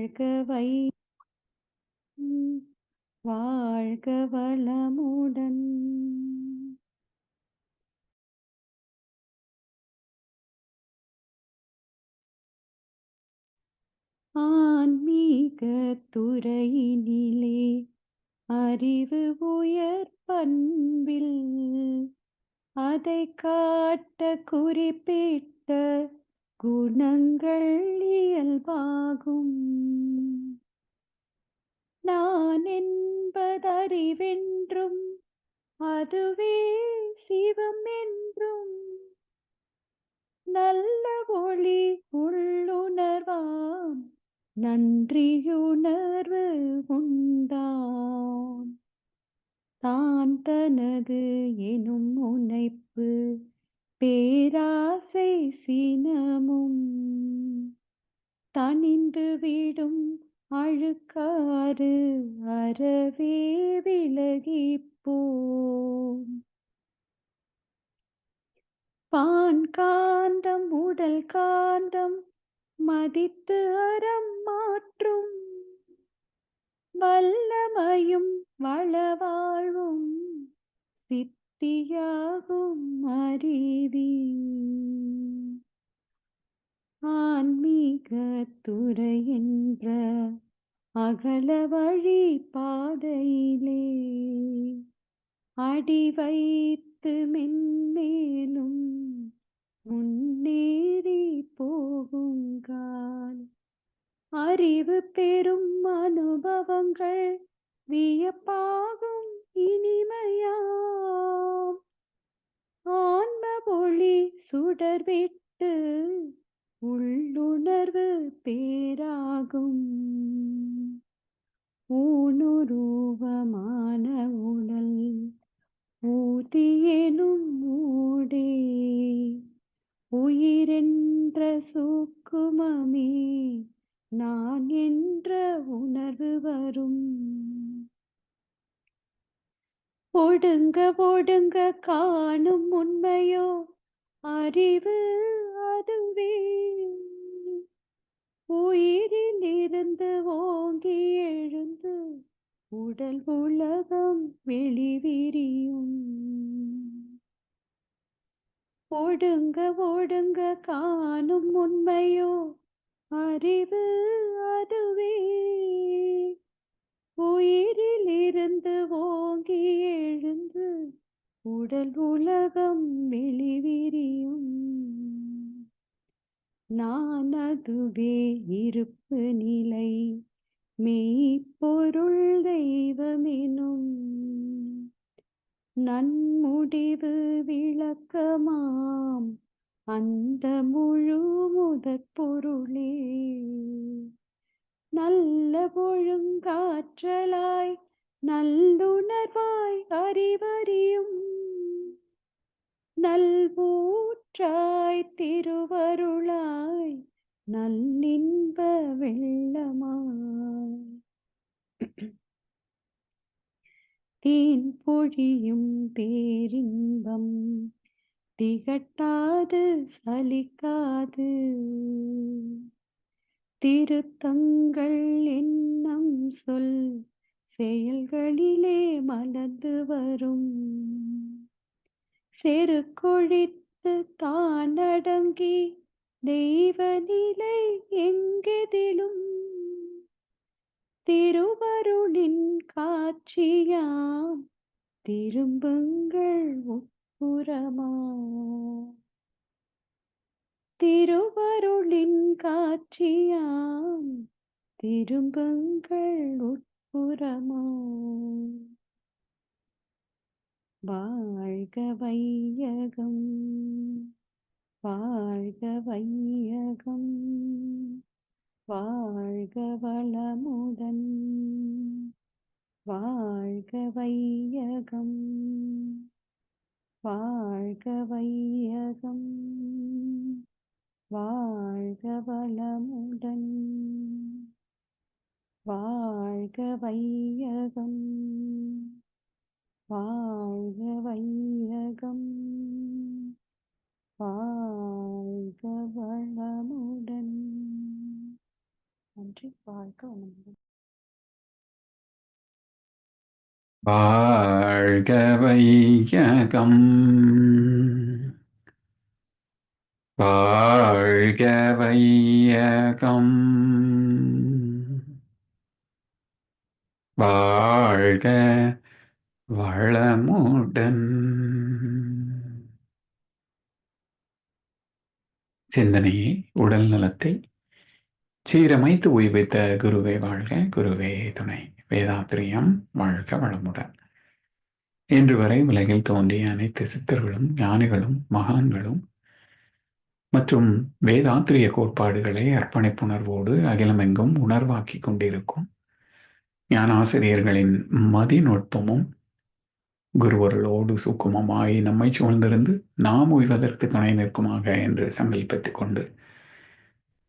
வாழ்க வையகம் வாழ்க வளமுடன். ஆன்மீக துறையினிலே அறிவு உயர் பண்பில் அதை காட்ட குறிப்பிட்ட குணங்கள் இயல்பாகும். நான் என்பதறிவென்றும் அதுவே சிவம் என்றும் நல்ல ஒளி உள்ளுணர்வாம் நன்றியுணர்வு உண்டாம். தான் தனது எனும் முனைப்பு பேராசை சினமும் தணிந்து விடும் அழுக்காறு அறவே விலகிப்போம். பான் காந்தம் உடல் காந்தம் மதித்து அறம் மாற்றும் வல்லமையும் வளவாழ்வும் சித்தியாகும் அறிவி. ஆன்மீக துறை என்ற அகல வழி பாதையிலே அடி வைத்து மென்மேலும் முன்னேறி போகுங்கால் அறிவு பெறும் அனுபவங்கள் வியப்பாகும் இனிமையாம். ஆன்ம ஒளி சுடர்விட்டு உள்ளுணர்வு பேராகும். ஊனுருவமான உடல் ஊதியெனும் ஊடே உயிரென்ற சூக்குமமே நான் என்ற உணர்வு வரும். ஒடுங்க ஒடுங்க காணும் உண்மையோ அறிவு அதுவே உயிரில் இருந்து ஓங்கி எழுந்து உடல் உலகம் வெளிவிரியும். ஒடுங்க ஒடுங்க காணும் உண்மையோ அறிவு அதுவே உயிரில் இருந்து ஓங்கி எழுந்து உடல் உலகம் வெளிவிரியும். நான் அதுவே இருப்பு நிலை மெய்ப்பொருள் தெய்வமெனும் நன்முடிவு விளக்கமாம் அந்த முழு முதற் பொருளே. நல்ல ஒழுங்காற்றலாய் நல்லுணர்வாய் அறிவறியும் நல்வூற்றாய் திருவருளாய் நல்லின்ப வெள்ளமாய் தேன் பொழியும் பேரின்பம் திகட்டாது சலிக்காது திருத்தங்கள் எண்ணம் சொல் செயல்களிலே மலர்ந்து வரும். செருக்கொழித்து தானடங்கி தெய்வ நிலை எங்கெதிலும் திருவருளின் காட்சியாம் திரும்புங்கள் உட்புறமா. திருவருளின் காட்சியாம் திரும்புங்கள் உட்புறமா. வாழ்க வையகம் வாழ்க வையகம் வாழ்க வளமுடன். வாழ்க வையகம் வாழ்க வையகம் வாழ்க வளமுடன். வாழ்க வையகம் வாழ்க வையகம் வாழ்க வளமுடன். நன்றி. வாழ்க வளமுடன். வாழ்க வையகம், வாழ்க வையகம், வாழ்க வளமுடன். சிந்தனையை, உடல் நலத்தை சீரமைத்து உய்வித்த குருவே வாழ்க, குருவே துணை. வேதாத்திரியம் வாழ்க வளமுடன். இன்று வரை உலகில் தோன்றிய அனைத்து சித்தர்களும் ஞானிகளும் மகான்களும் மற்றும் வேதாத்திரிய கோட்பாடுகளை அர்ப்பணிப்புணர்வோடு அகிலமெங்கும் உணர்வாக்கி கொண்டிருக்கும் ஞானாசிரியர்களின் மதிநுட்பமும் குருவர்களோடு சுக்குமமாய் நம்மை சூழ்ந்திருந்து நாம் உய்வதற்கு துணை நிற்குமாக என்று சங்கல்பித்துக் கொண்டு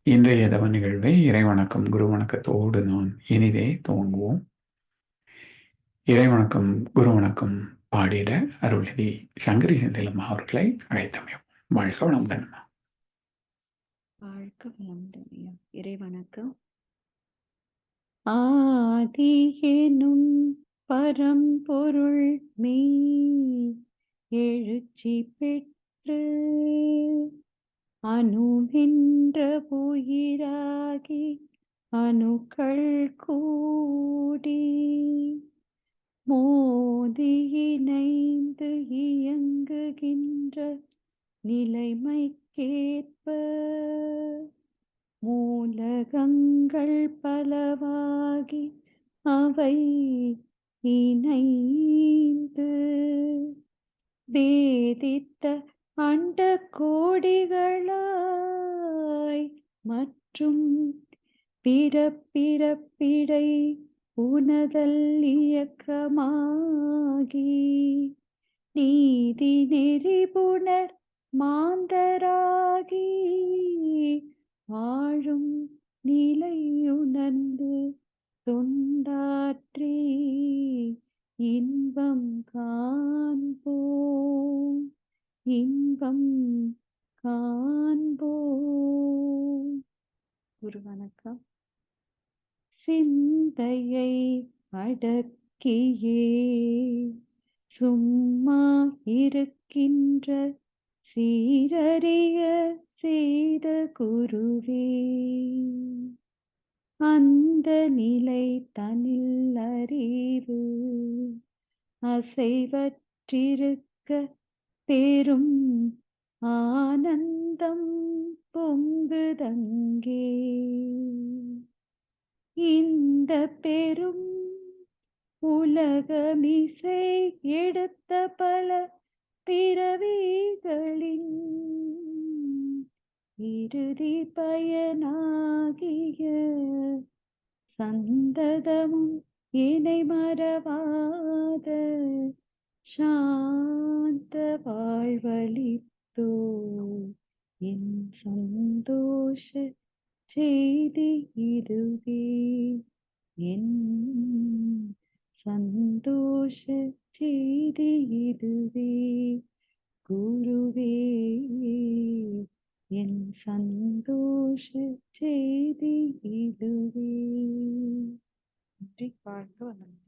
இன்றைய தவ நிகழ்வை இறைவணக்கம் குரு வணக்கத்தோடு நான் இனிதே துவங்குவோம். இறைவணக்கம் குரு வணக்கம் பாடிட அருள்நிதி சங்கரி செந்திலம் அவர்களை அழைத்தமையும். வாழ்க வளமுடன். வாழ்க வளமுடன் ஐயா. இறைவணக்கம். ஆதியெனும் பரம்பொருள் மெய் எழுச்சி பெற்று அணுவென்ற உயிராகி அணுக்கள் கூடி மோதியிணைந்து இயங்குகின்ற நிலைமைக்கேற்ப மூலகங்கள் பலவாகி அவை இணைந்து வேதித்த அண்ட கோடிகளாய் மற்றும் பிறப்பிறப்பிடை உணதல் இயக்கமாகி நீதி நெறிபுணர் மாந்தராகி வாழும் நிலையுணர்ந்து தொண்டாற்றி இன்பம் காண்போம், இன்பம் காண்போம். குரு வணக்கம். சிந்தையை அடக்கியே சும்மா இருக்கின்ற சீரறிய செய்த குருவே அந்த நிலை தனில் அறிவு அசைவற்றிருக்க பெரும் ஆனந்தம் பொங்குதங்கே. இந்த பெரும் உலகமிசை எடுத்த பல பிறவிகளின் இறுதி பயனாகிய சந்ததமும் இணை மறவாத சாந்த வாழ்வழித்தோ என் சந்தோஷ செய்தி இதுவே, என் சந்தோஷ செய்தி இதுவே. குருவே என் சந்தோஷ செய்தி இதுவே. நன்றி. வாழ்க வளமுடன்.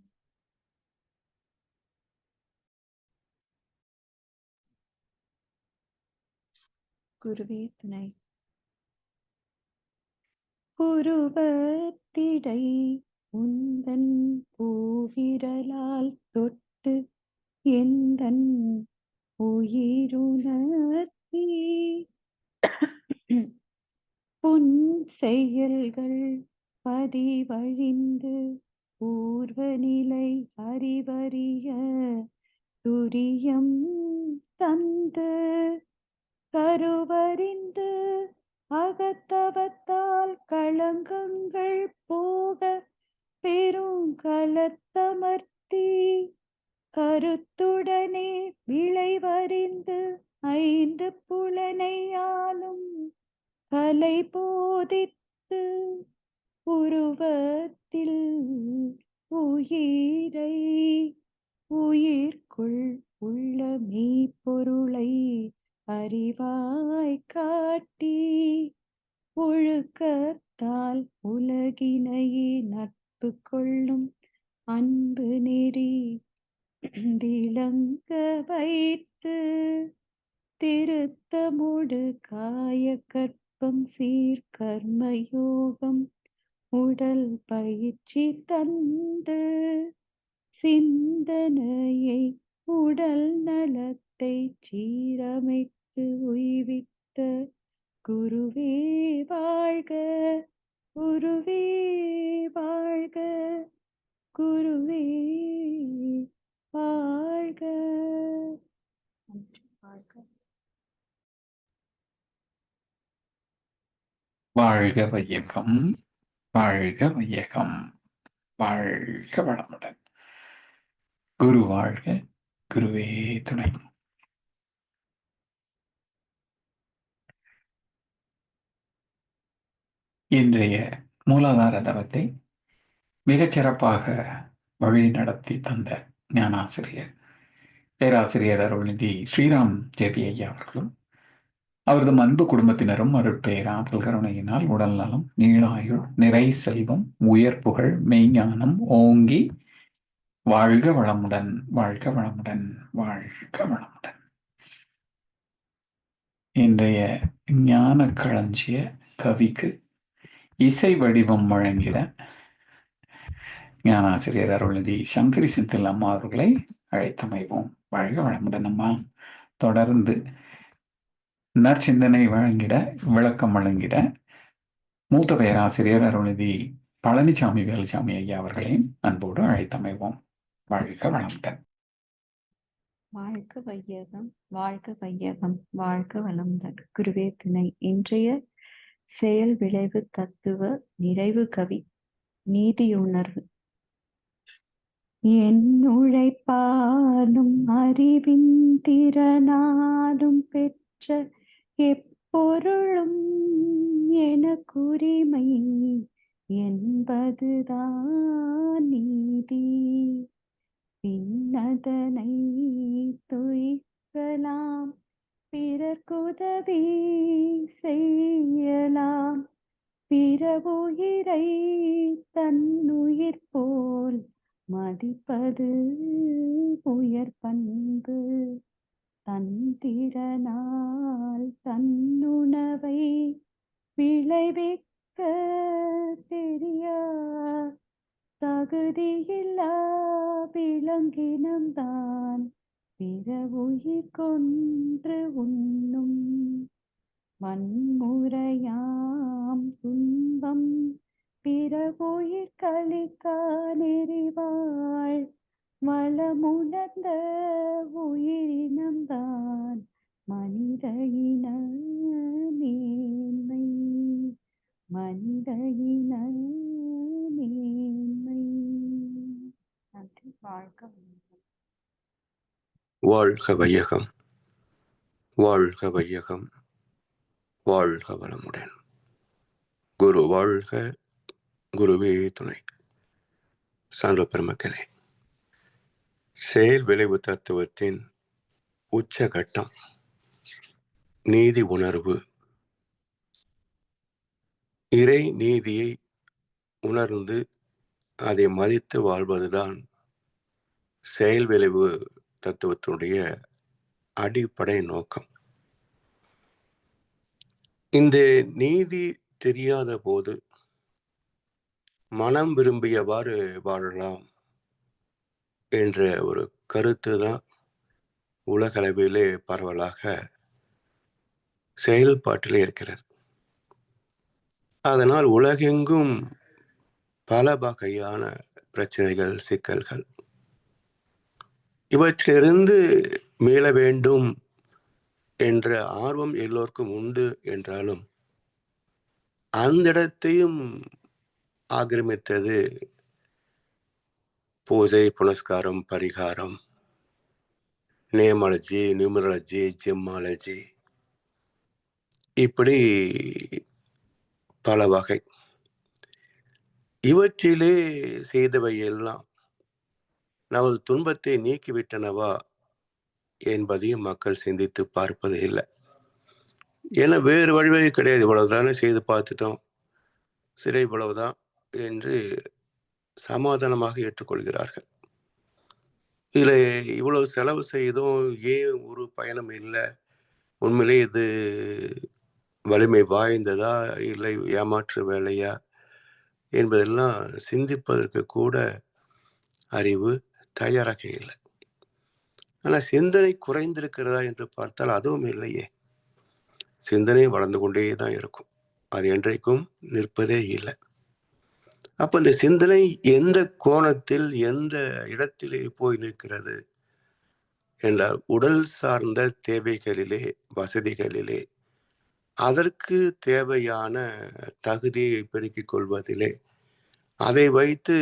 குருவே துணை. புருவத்திடை உந்தன் பூவிரலால் தொட்டு எந்தன் உயிருணர்த்தி புன் செயல்கள் பதிவழிந்து பூர்வநிலை அறிவறிய துரியம் தந்து கருவறிந்து அகத்தவத்தால் களங்கங்கள் போக பெருங்கலத்தமர்த்தி கருத்துடனே விளைவறிந்து ஐந்து புலனையாலும் கலை போதித்து உருவத்தில் உயிரை உயிர்க்குள் உள்ள மெய்ப்பொருளை அறிவாய் காட்டி ஒழுக்க உள்ளத்தால் உலகினையே நட்பு கொள்ளும் அன்பு நெறி விளங்க வைத்து திருத்தமுடு காய கற்பம் சீர்கர்மயோகம் உடல் பயிற்சி தந்து சிந்தனையை உடல் நலத்தை சீரமைத்து உய்வித்த குருவே வாழ்க, குருவே வாழ்க, குருவே வாழ்க. வாழ்க. வாழ்க வையகம், வாழ்க வையகம், வாழ்க வளமுடன். குரு வாழ்க, குருவே துணை. இன்றைய மூலாதார தவத்தை மிகச்சிறப்பாக வழி நடத்தி தந்த ஞானாசிரியர் பேராசிரியர் அருள்நிதி ஸ்ரீராம் ஜேபி ஐயா அவர்களும் அவரது அன்பு குடும்பத்தினரும் அருட்பேராற்றல் கருணையினால் உடல் நலம், நீளாயுள், நிறை செல்வம், உயர் புகழ், மெய்ஞானம் ஓங்கி வாழ்க வளமுடன், வாழ்க வளமுடன், வாழ்க வளமுடன். இன்றைய ஞான களஞ்சிய கவிக்கு இசை வடிவம் வழங்கிட ஞானாசிரியர் அருள்நிதி சங்கரி செந்தில் அம்மா அவர்களை அழைத்தமைவோம். வாழ்க வளமுடன் அம்மா. தொடர்ந்து நற்சிந்தனை வழங்கிட, விளக்கம் வழங்கிட மூத்த பேராசிரியர் அருள்நிதி பழனிசாமி வேலுசாமி ஐயா அவர்களையும் அன்போடு அழைத்தமைவோம். வாழ்க வளமுடன். வாழ்க வையகம், வாழ்க வையகம், வாழ்க வளமுடன். குருவே துணை. இன்றைய செயல் விளைவு தத்துவ நிறைவு கவி நீதியுணர்வு. என் உழைப்பாலும் அறிவின் திறனாலும் பெற்ற எப்பொருளும் எனக்குரிமை என்பதுதான் நீதி. பின்னதனை துய்க்கலாம், பிறர்க்குதவி செய்யலாம், பிற உயிரை தன்னுயிர் போல் மதிப்பது உயர் பண்பு. தன் திறனால் தன்னுணவை விளைவிக்க தெரியா தகுதியில்லா விலங்கினம்தான் பிற உயிர் கொன்று உண்ணும். வன்முறையாம் துன்பம் பிற உயிர் கழிக்கா நெறிவாள் வளமுணர்ந்த உயிரினம்தான் மனித இன மேன்மை, மனித இன மேன்மை. நன்றி. வாழ்க வாழ்க வையகம், வாழ்க வையகம், வாழ்க வளமுடன். குரு வாழ்க, குருவே துணை. சான்ற பெருமக்களே, செயல் விளைவு தத்துவத்தின் உச்சகட்டம் நீதி உணர்வு. இறை நீதியை உணர்ந்து அதை மதித்து வாழ்வதுதான் செயல் விளைவு தத்துவத்தினுடைய அடிப்படை நோக்கம். இந்த நீதி தெரியாத போது மனம் விரும்பியவாறு வாழலாம் என்ற ஒரு கருத்து தான் உலகளவிலே பரவலாக செயல்பாட்டில் இருக்கிறது. அதனால் உலகெங்கும் பல வகையான பிரச்சனைகள், சிக்கல்கள், இவற்றிலிருந்து மீள வேண்டும் என்ற ஆர்வம் எல்லோருக்கும் உண்டு என்றாலும் அந்த இடத்தையும் ஆக்கிரமித்தது பூஜை, புனஸ்காரம், பரிகாரம், நேமாலஜி, நியூமராலஜி, ஜெம்மாலஜி, இப்படி பல வகை. இவற்றிலே செய்தவை எல்லாம் நமது துன்பத்தை நீக்கிவிட்டனவா என்பதையும் மக்கள் சிந்தித்து பார்ப்பது இல்லை. ஏன்னா வேறு வழிவகை கிடையாது. இவ்வளவுதானே செய்து பார்த்துட்டோம், சிறை இவ்வளவுதான் என்று சமாதானமாக ஏற்றுக்கொள்கிறார்கள். இதுல இவ்வளவு செலவு செய்தும் ஏன் ஒரு பயனும் இல்லை? உண்மையிலே இது வலிமை வாய்ந்ததா இல்லை ஏமாற்று வேலையா என்பதெல்லாம் சிந்திப்பதற்கு கூட அறிவு தயாராக இல்லை. ஆனால் சிந்தனை குறைந்திருக்கிறதா என்று பார்த்தால் அதுவும் இல்லையே. சிந்தனை வளர்ந்து கொண்டே தான் இருக்கும். அது என்றைக்கும் நிற்பதே இல்லை. அப்ப இந்த சிந்தனை எந்த கோணத்தில் எந்த இடத்திலே போய் நிற்கிறது என்றால், உடல் சார்ந்த தேவைகளிலே, வசதிகளிலே, அதற்கு தேவையான தகுதியை பெருக்கிக் கொள்வதிலே, அதை வைத்து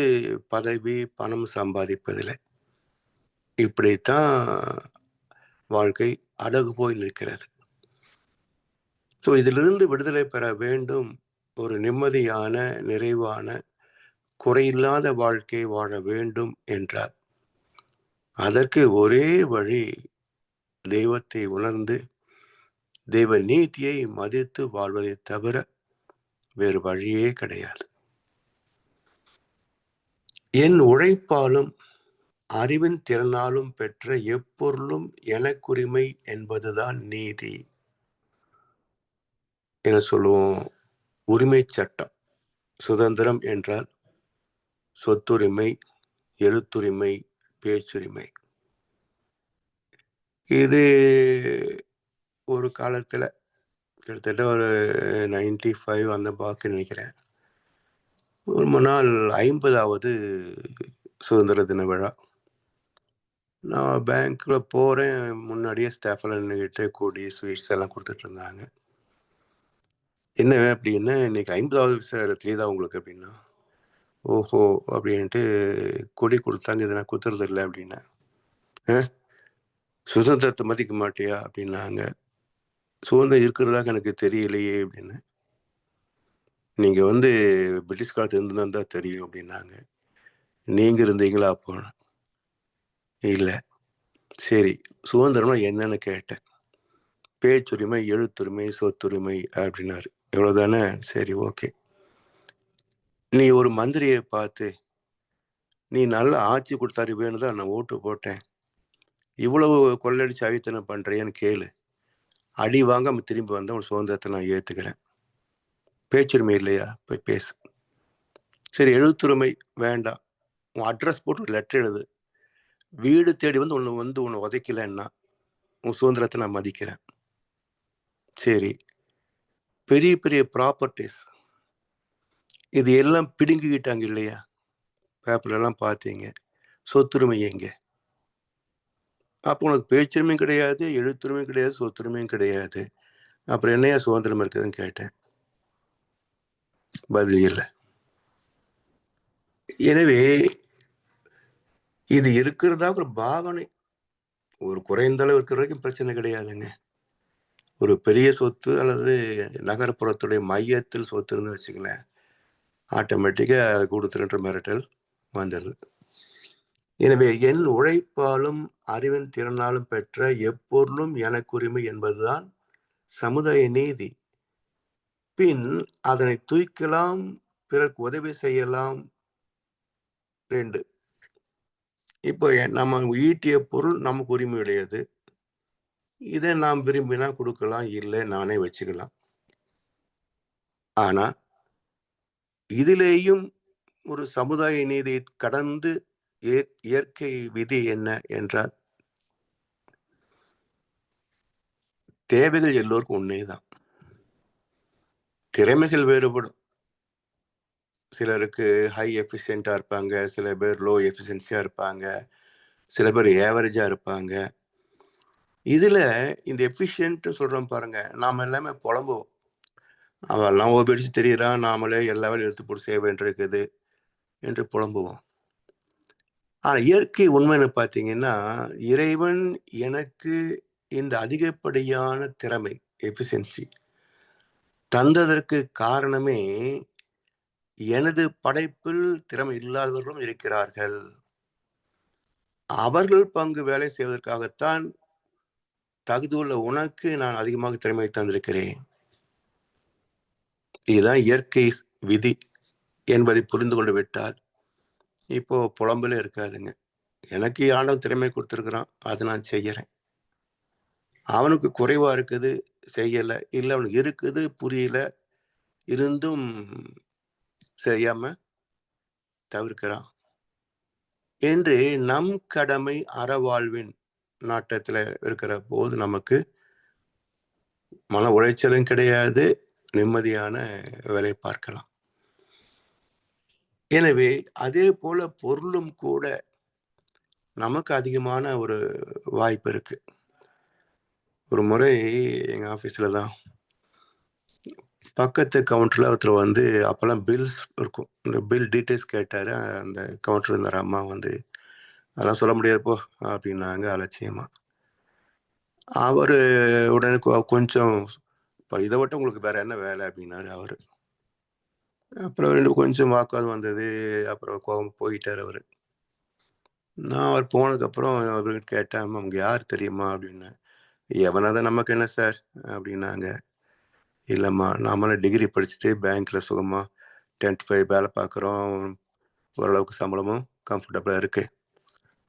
பதவி பணம் சம்பாதிப்பதிலே, இப்படித்தான் வாழ்க்கை அடகு போய் நிற்கிறது. ஸோ இதிலிருந்து விடுதலை பெற வேண்டும். ஒரு நிம்மதியான, நிறைவான, குறையில்லாத வாழ்க்கை வாழ வேண்டும் என்றார். அதற்கு ஒரே வழி தெய்வத்தை உணர்ந்து தெய்வ நீதியை மதித்து வாழ்வதை தவிர வேறு வழியே கிடையாது. என் உழைப்பாலும் அறிவின் திறனாலும் பெற்ற எப்பொருளும் எனக்குரிமை என்பதுதான் நீதி என சொல்லுவோம். உரிமை சட்டம். சுதந்திரம் என்றால் சொத்துரிமை, எழுத்துரிமை, பேச்சுரிமை. இது ஒரு காலத்துல கிட்டத்தட்ட ஒரு 95 அந்த பாக்கு நினைக்கிறேன். ஒரு நாள் 50வது சுதந்திர தின விழா. நான் பேங்க்ல போறேன். முன்னாடியே ஸ்டாஃப்ல நின்றுகிட்டு கொடி, ஸ்வீட்ஸ் எல்லாம் கொடுத்துட்டு இருந்தாங்க. என்ன அப்படின்னா, இன்னைக்கு 50வது சார் தெரியுதா உங்களுக்கு அப்படின்னா, ஓஹோ அப்படின்ட்டு கொடி கொடுத்தாங்க. இதை நான் கொடுத்துறது இல்லை அப்படின்னா, சுதந்திரத்தை மதிக்க மாட்டியா அப்படின்னாங்க. சுதந்திரம் இருக்கிறதாக எனக்கு தெரியலையே அப்படின்னு. நீங்க பிரிட்டிஷ் காலத்துல இருந்துதான் தான் தெரியும் அப்படின்னாங்க. நீங்க இருந்தீங்களா அப்போ? இல்லை. சரி, சுதந்திரம்னா என்னன்னு கேட்டேன். பேச்சுரிமை, எழுத்துரிமை, சொத்துரிமை அப்படின்னாரு. இவ்வளவுதானே? சரி, ஓகே. நீ ஒரு மந்திரியை பார்த்து நீ நல்ல ஆட்சி கொடுத்தாரு வேணுதான் நான் ஓட்டு போட்டேன், இவ்வளவு கொள்ளடிச்சு அழித்தனம் பண்றேன்னு கேளு. அடி வாங்காம திரும்பி வந்தா உன் சுதந்திரத்தை நான் ஏத்துக்கிறேன். பேச்சுரிமை இல்லையா? போய் பேசு. சரி, எழுத்துரிமை வேண்டாம். உன் அட்ரஸ் போட்டு ஒரு லெட்டர் எழுது. வீடு தேடி உன்னை உதைக்கலன்னா உன் சுதந்திரத்தை நான் மதிக்கிறேன். சரி, பெரிய பெரிய ப்ராப்பர்ட்டிஸ் இது எல்லாம் பிடுங்கிக்கிட்டாங்க இல்லையா? பேப்பர்ல எல்லாம் பார்த்தீங்க. சொத்துரிமை எங்க? அப்போ உனக்கு பேச்சுரிமையும் கிடையாது, எழுத்துரிமையும் கிடையாது, சொத்துரிமையும் கிடையாது. அப்புறம் என்னையா சுதந்திரம் இருக்குதுன்னு கேட்டேன். பதில் இல்லை. எனவே இது இருக்கிறதா ஒரு பாவனை. ஒரு குறைந்த அளவு இருக்கிற வரைக்கும் பிரச்சனை கிடையாதுங்க. ஒரு பெரிய சொத்து அல்லது நகர்ப்புறத்துடைய மையத்தில் சொத்துன்னு வச்சுங்களேன், ஆட்டோமேட்டிக்கா கொடுத்துருன்ற மிரட்டல் வந்துடுது. எனவே என் உழைப்பாலும் அறிவின் திறனாலும் பெற்ற எப்பொருளும் எனக்குரிமை என்பதுதான் சமுதாய நீதி. பின் அதனை தூய்க்கலாம், பிறருக்கு உதவி செய்யலாம். 2. இப்போ நம்ம ஈட்டிய பொருள் நமக்கு உரிமை உடையது. இதை நாம் விரும்பினா கொடுக்கலாம், இல்லை நானே வச்சுக்கலாம். ஆனா இதிலேயும் ஒரு சமுதாய நீதியை கடந்து இயற்கை விதி என்ன என்றால், தேவைகள் எல்லோருக்கும் ஒன்னேதான். திறமைகள் வேறுபடும். சிலருக்கு ஹை எஃபிஷியண்டா இருப்பாங்க, சில பேர் லோ எஃபிஷியன்சியா இருப்பாங்க, சில பேர் ஏவரேஜா இருப்பாங்க. இதுல இந்த எஃபிஷியன்ட் சொல்றோம் பாருங்க, நாம எல்லாமே புலம்புவோம். அவெல்லாம் ஓபிடிச்சு தெரியறான், நாமளே எல்லா வேலையும் எடுத்து போட்டு செய்ய வேண்டியிருக்குது என்று புலம்புவோம். ஆனா இயற்கை உண்மைன்னு பார்த்தீங்கன்னா, இறைவன் எனக்கு இந்த அதிகப்படியான திறமை, எஃபிஷியன்சி தந்ததற்கு காரணமே எனது படைப்பில் திறமை இல்லாதவர்களும் இருக்கிறார்கள். அவர்கள் பங்கு வேலை செய்வதற்காகத்தான் தகுதியுள்ள உனக்கு நான் அதிகமாக திறமை தந்திருக்கிறேன். இதுதான் இயற்கை விதி என்பதை புரிந்து கொண்டு விட்டால் இப்போ புலம்பலே இருக்காதுங்க. எனக்கு ஆண்டவன் திறமை கொடுத்துருக்குறான், அதை நான் செய்யறேன். அவனுக்கு குறைவா இருக்குது, செய்யல. இல்லை அவனுக்கு இருக்குது, புரியல, இருந்தும் செய்யாம தவிர்க்கிறான் என்று நம் கடமை அறவாழ்வின் நாட்டத்தில் இருக்கிற போது நமக்கு மன உளைச்சலும் கிடையாது, நிம்மதியான வேலை பார்க்கலாம். எனவே அதே போல பொருளும் கூட நமக்கு அதிகமான ஒரு வாய்ப்பு இருக்கு. ஒரு முறை எங்க ஆபீஸ்ல தான் பக்கத்து கவுண்டர்ல ஒருத்தர் வந்து அப்பெல்லாம் பில்ஸ் இருக்கும், இந்த பில் டீட்டெயில்ஸ் கேட்டாரு. அந்த கவுண்டர் இருந்தார், அம்மா வந்து அதெல்லாம் சொல்ல முடியாது போ அப்படின்னாங்க அலட்சியமா. அவரு உடனே கொஞ்சம் இதை விட்டு உங்களுக்கு வேற என்ன வேலை அப்படின்னாரு அவரு. அப்புறம் ரெண்டு கொஞ்சம் வாக்குவாதம் வந்தது. அப்புறம் கோபம் போயிட்டார் அவரு. நான் அவர் போனதுக்கப்புறம் அவர்கிட்ட கேட்டேன், அவங்க யார் தெரியுமா அப்படின்னு. எவனாதான் நமக்கு என்ன சார் அப்படின்னாங்க. இல்லைம்மா, நாமளும் டிகிரி படிச்சுட்டு பேங்க்ல சுகமா 10 to 5 வேலை பார்க்குறோம், ஓரளவுக்கு சம்பளமும் கம்ஃபர்டபுளாக இருக்கு.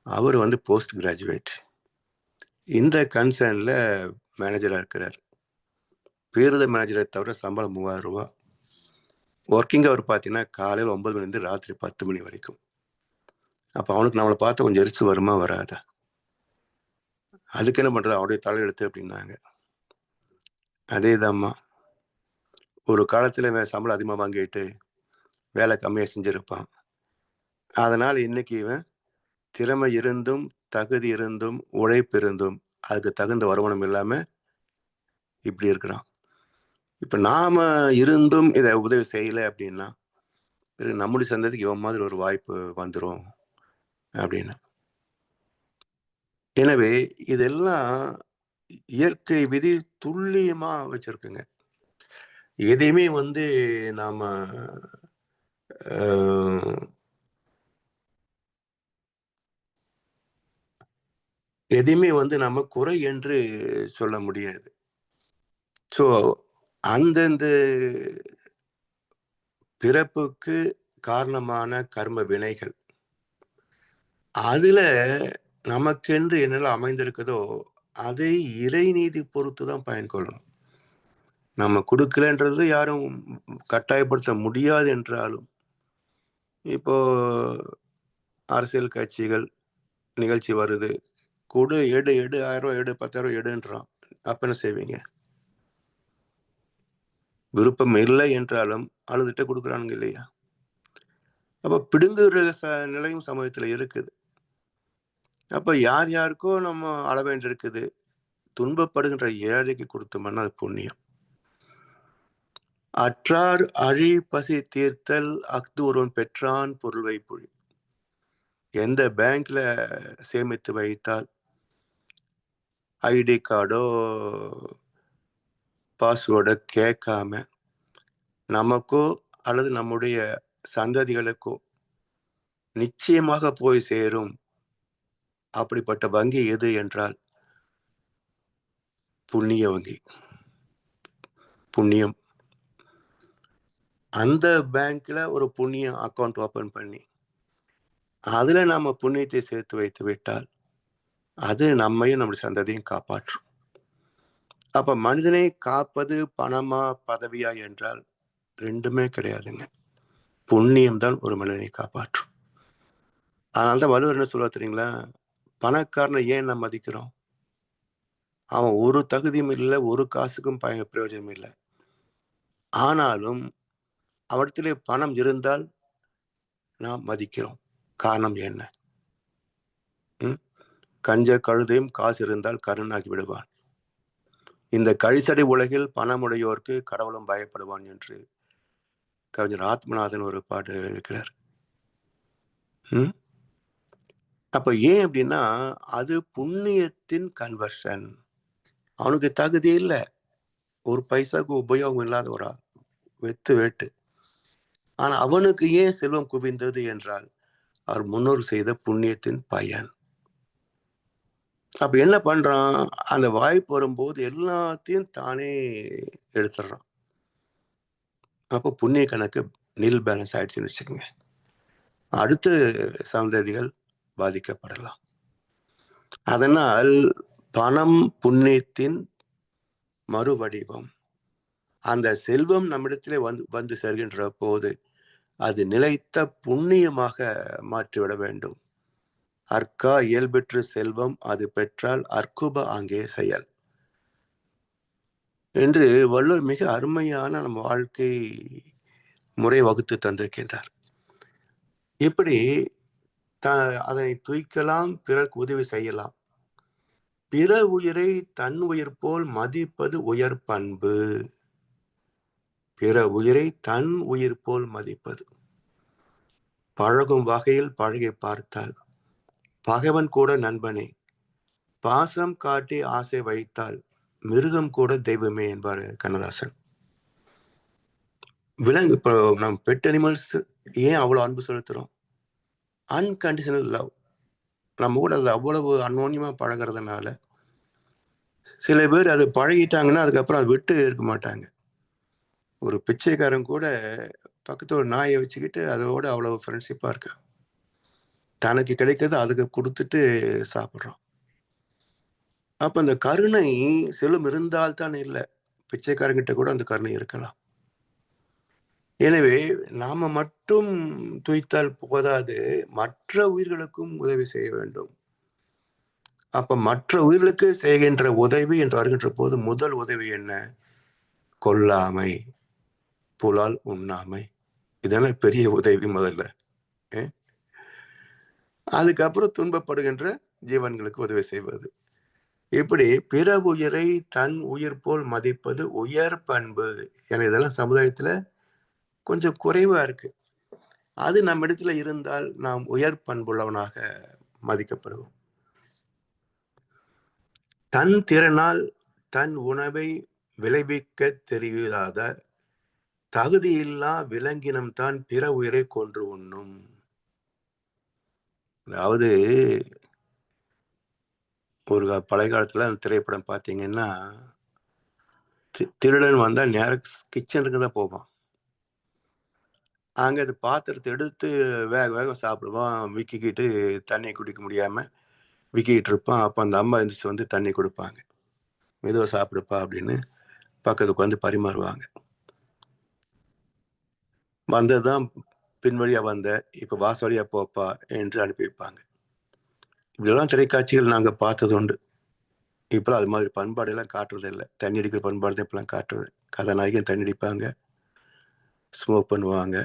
அவர் வந்து போஸ்ட் கிராஜுவேட், இந்த கன்சர்ன்ல மேனேஜராக இருக்கிறார். பேருத மேனேஜரை தவிர சம்பளம் 3000 ரூபா. ஒர்க்கிங் அவர் பார்த்தீங்கன்னா காலையில் 9 மணிலேருந்து ராத்திரி 10 மணி வரைக்கும். அப்போ அவனுக்கு நம்மளை பார்த்தா கொஞ்சம் எரிச்சு வருமா வராதா? அதுக்கு என்ன பண்ணுறது, அவருடைய தலையெழுத்து அப்படின்னாங்க. அதேதாம்மா, ஒரு காலத்தில் இவன் சம்பளம் அதிகமாக வாங்கிட்டு வேலை கம்மியாக செஞ்சுருப்பான். அதனால் இன்னைக்கு இவன் திறமை இருந்தும் தகுதி இருந்தும் உழைப்பு இருந்தும் அதுக்கு தகுந்த வருமானம் இல்லாமல் இப்படி இருக்கிறான். இப்போ நாம இருந்தும் இதை உதவி செய்யலை அப்படின்னா நம்முடைய சந்ததிக்கு இவன் மாதிரி ஒரு வாய்ப்பு வந்துடும் அப்படின்னு. எனவே இதெல்லாம் இயற்கை விதி துல்லியமா வச்சிருக்குங்க. எதையுமே வந்து நாம எதையுமே வந்து நம்ம குறை என்று சொல்ல முடியாது. ஸோ அந்தந்த பிறப்புக்கு காரணமான கர்ம வினைகள், அதுல நமக்கென்று என்னெல்லாம் அமைந்திருக்குதோ அதை இறைநீதி பொறுத்து தான் பயன் கொள்ளணும். நம்ம கொடுக்கலன்றது யாரும் கட்டாயப்படுத்த முடியாது என்றாலும், இப்போ அரசியல் கட்சிகள் நிகழ்ச்சி வருது, கொடு, எடு 1000 ரூபா எடு, 10,000 எடுன்றான். அப்ப என்ன செய்வீங்க? விருப்பம் இல்லை என்றாலும் அழுதுட்டு கொடுக்குறானுங்க இல்லையா? அப்ப பிடுங்குற நிலையும் சமூகத்துல இருக்குது. அப்ப யார் யாருக்கோ நம்ம அள வேண்டியிருக்குது. துன்பப்படுகின்ற ஏழைக்கு கொடுத்தோம்னா அது புண்ணியம். அற்றார் அழி பசி தீர்த்தல் அஃது ஒருவன் பெற்றான் பொருள் வைப்புழி. எந்த பேங்க்ல சேமித்து வைத்தால் ஐடி கார்டோ பாஸ்வேர்டோ கேட்காம நமக்கோ அல்லது நம்முடைய சந்ததிகளுக்கோ நிச்சயமாக போய் சேரும் அப்படிப்பட்ட வங்கி எது என்றால் புண்ணிய வங்கி. புண்ணியம். அந்த பேங்க்ல ஒரு புண்ணிய அக்கௌண்ட் ஓபன் பண்ணி அதுல நாம புண்ணியத்தை சேர்த்து வைத்து விட்டால் அது நம்மையும் நம்முடைய சந்ததியும் காப்பாற்றும். அப்ப மனிதனை காப்பது பணமா பதவியா என்றால் ரெண்டுமே கிடையாதுங்க. புண்ணியம் தான் ஒரு மனிதனை காப்பாற்றும். அதனால்தான் வள்ளுவர் என்ன சொல்ல தெரியுங்களா, பணக்காரனை ஏன் நம்ம மதிக்கிறோம்? அவன் ஒரு தகுதியும் இல்லை, ஒரு காசுக்கும் பிரயோஜனம் இல்லை. ஆனாலும் அவரிடத்திலே பணம் இருந்தால் நாம் மதிக்கிறோம். காரணம் என்ன? கஞ்ச கழுதையும் காசு இருந்தால் கருணாகி விடுவான். இந்த கழிசடை உலகில் பணமுடையோருக்கு கடவுளும் பயப்படுவான் என்று கவிஞர் ஆத்மநாதன் ஒரு பாட்டு இருக்கிறார். அப்ப ஏன் அப்படின்னா அது புண்ணியத்தின் கன்வர்ஷன். அவனுக்கு தகுதி இல்லை, ஒரு பைசாக்கு உபயோகம் இல்லாத ஒரு வெத்து வேட்டு. ஆனா அவனுக்கு ஏன் செல்வம் குவிந்தது என்றால் அவர் முன்னோர் செய்த புண்ணியத்தின் பயன். அப்ப என்ன பண்றான், அந்த வாய்ப்பு வரும்போது எல்லாத்தையும் தானே எடுத்துடுறான். அப்போ புண்ணிய கணக்கு நில் பேலன்ஸ் ஆயிடுச்சுன்னு வச்சுக்கோங்க. அடுத்த சந்ததிகள் பாதிக்கப்படலாம். அதனால் பணம் புண்ணியத்தின் மறுவடிவம். அந்த செல்வம் நம்மிடத்திலே வந்து சேர்கின்ற போது அது நிலைத்த புண்ணியமாக மாற்றிவிட வேண்டும். அற்கா இயல்பெற்று செல்வம் அது பெற்றால் அற்குப அங்கே செயல் என்று வள்ளுவர் மிக அருமையான நம்ம வாழ்க்கை முறை வகுத்து தந்திருக்கின்றார். இப்படி அதனை துய்க்கலாம், பிறருக்கு உதவி செய்யலாம். பிற உயிரை தன் உயிர் போல் மதிப்பது உயர் பண்பு. பிற உயிரை தன் உயிர் போல் மதிப்பது. பழகும் வகையில் பழகி பார்த்தால் பகைவன் கூட நண்பனே, பாசம் காட்டி ஆசை வைத்தால் மிருகம் கூட தெய்வமே என்பார் கண்ணதாசன். விலங்கு இப்போ நம்ம பெட் அனிமல்ஸ் ஏன் அவ்வளோ அன்பு செலுத்துறோம்? Unconditional love. நம்ம கூட அது அவ்வளவு அந்யோன்யமா பழகிறதுனால சில பேர் அது பழகிட்டாங்கன்னா அதுக்கப்புறம் அதை விட்டு இருக்க மாட்டாங்க. ஒரு பிச்சைக்காரன் கூட பக்கத்து ஒரு நாயை வச்சுக்கிட்டு அதோட அவ்வளவு ஃப்ரெண்ட்ஷிப்பா இருக்க. தனக்கு கிடைக்கிறது அதுக்கு கொடுத்துட்டு சாப்பிட்றோம். அப்ப அந்த கருணை செல்வம் இருந்தால்தான் இல்லை, பிச்சைக்காரங்கிட்ட கூட அந்த கருணை இருக்கலாம். எனவே நாம மட்டும் துய்த்தால் போதாது, மற்ற உயிர்களுக்கும் உதவி செய்ய வேண்டும். அப்ப மற்ற உயிர்களுக்கு செய்கின்ற உதவி என்று வருகின்ற போது முதல் உதவி என்ன? கொல்லாமை, புலால் உண்ணாமை. இதெல்லாம் பெரிய உதவி முதல்ல. அதுக்கப்புறம் துன்பப்படுகின்ற ஜீவன்களுக்கு உதவி செய்வது. இப்படி பிற உயிரை தன் உயிர் போல் மதிப்பது உயர் பண்பு. என இதெல்லாம் சமுதாயத்துல கொஞ்சம் குறைவா இருக்கு. அது நம்ம இடத்துல இருந்தால் நாம் உயர் பண்புள்ளவனாக மதிக்கப்படுவோம். தன் திறனால் தன் உணவை விளைவிக்க தெரியாத தகுதியில்லா விலங்கினம்தான் பிற உயிரை கொன்று உண்ணும். அதாவது ஒரு பழைய காலத்துல திரைப்படம் பார்த்தீங்கன்னா, திருடன் வந்தா நேர கிச்சனுக்கு தான் போவான். அங்க அது பாத்திரத்தை எடுத்து வேக வேக சாப்பிடுவான். விக்கிக்கிட்டு தண்ணி குடிக்க முடியாம விக்கிட்டு இருப்பான். அப்ப அந்த அம்மா எந்திரிச்சு வந்து தண்ணி கொடுப்பாங்க. மெதுவா சாப்பிடுப்பா அப்படின்னு பக்கத்துக்கு வந்து பரிமாறுவாங்க. வந்ததுதான் பின்வழியா வந்த, இப்ப வாசவழியா போப்பா என்று அனுப்பி வைப்பாங்க. இப்படிலாம் திரைக்காட்சிகள் நாங்க பார்த்தது உண்டு. இப்பெல்லாம் அது மாதிரி பண்பாடு எல்லாம் காட்டுறது இல்லை. தண்ணி அடிக்கிற பண்பாடு தான் இப்பெல்லாம் காட்டுறது. கதாநாயகன் தண்ணி அடிப்பாங்க, ஸ்மோக் பண்ணுவாங்க.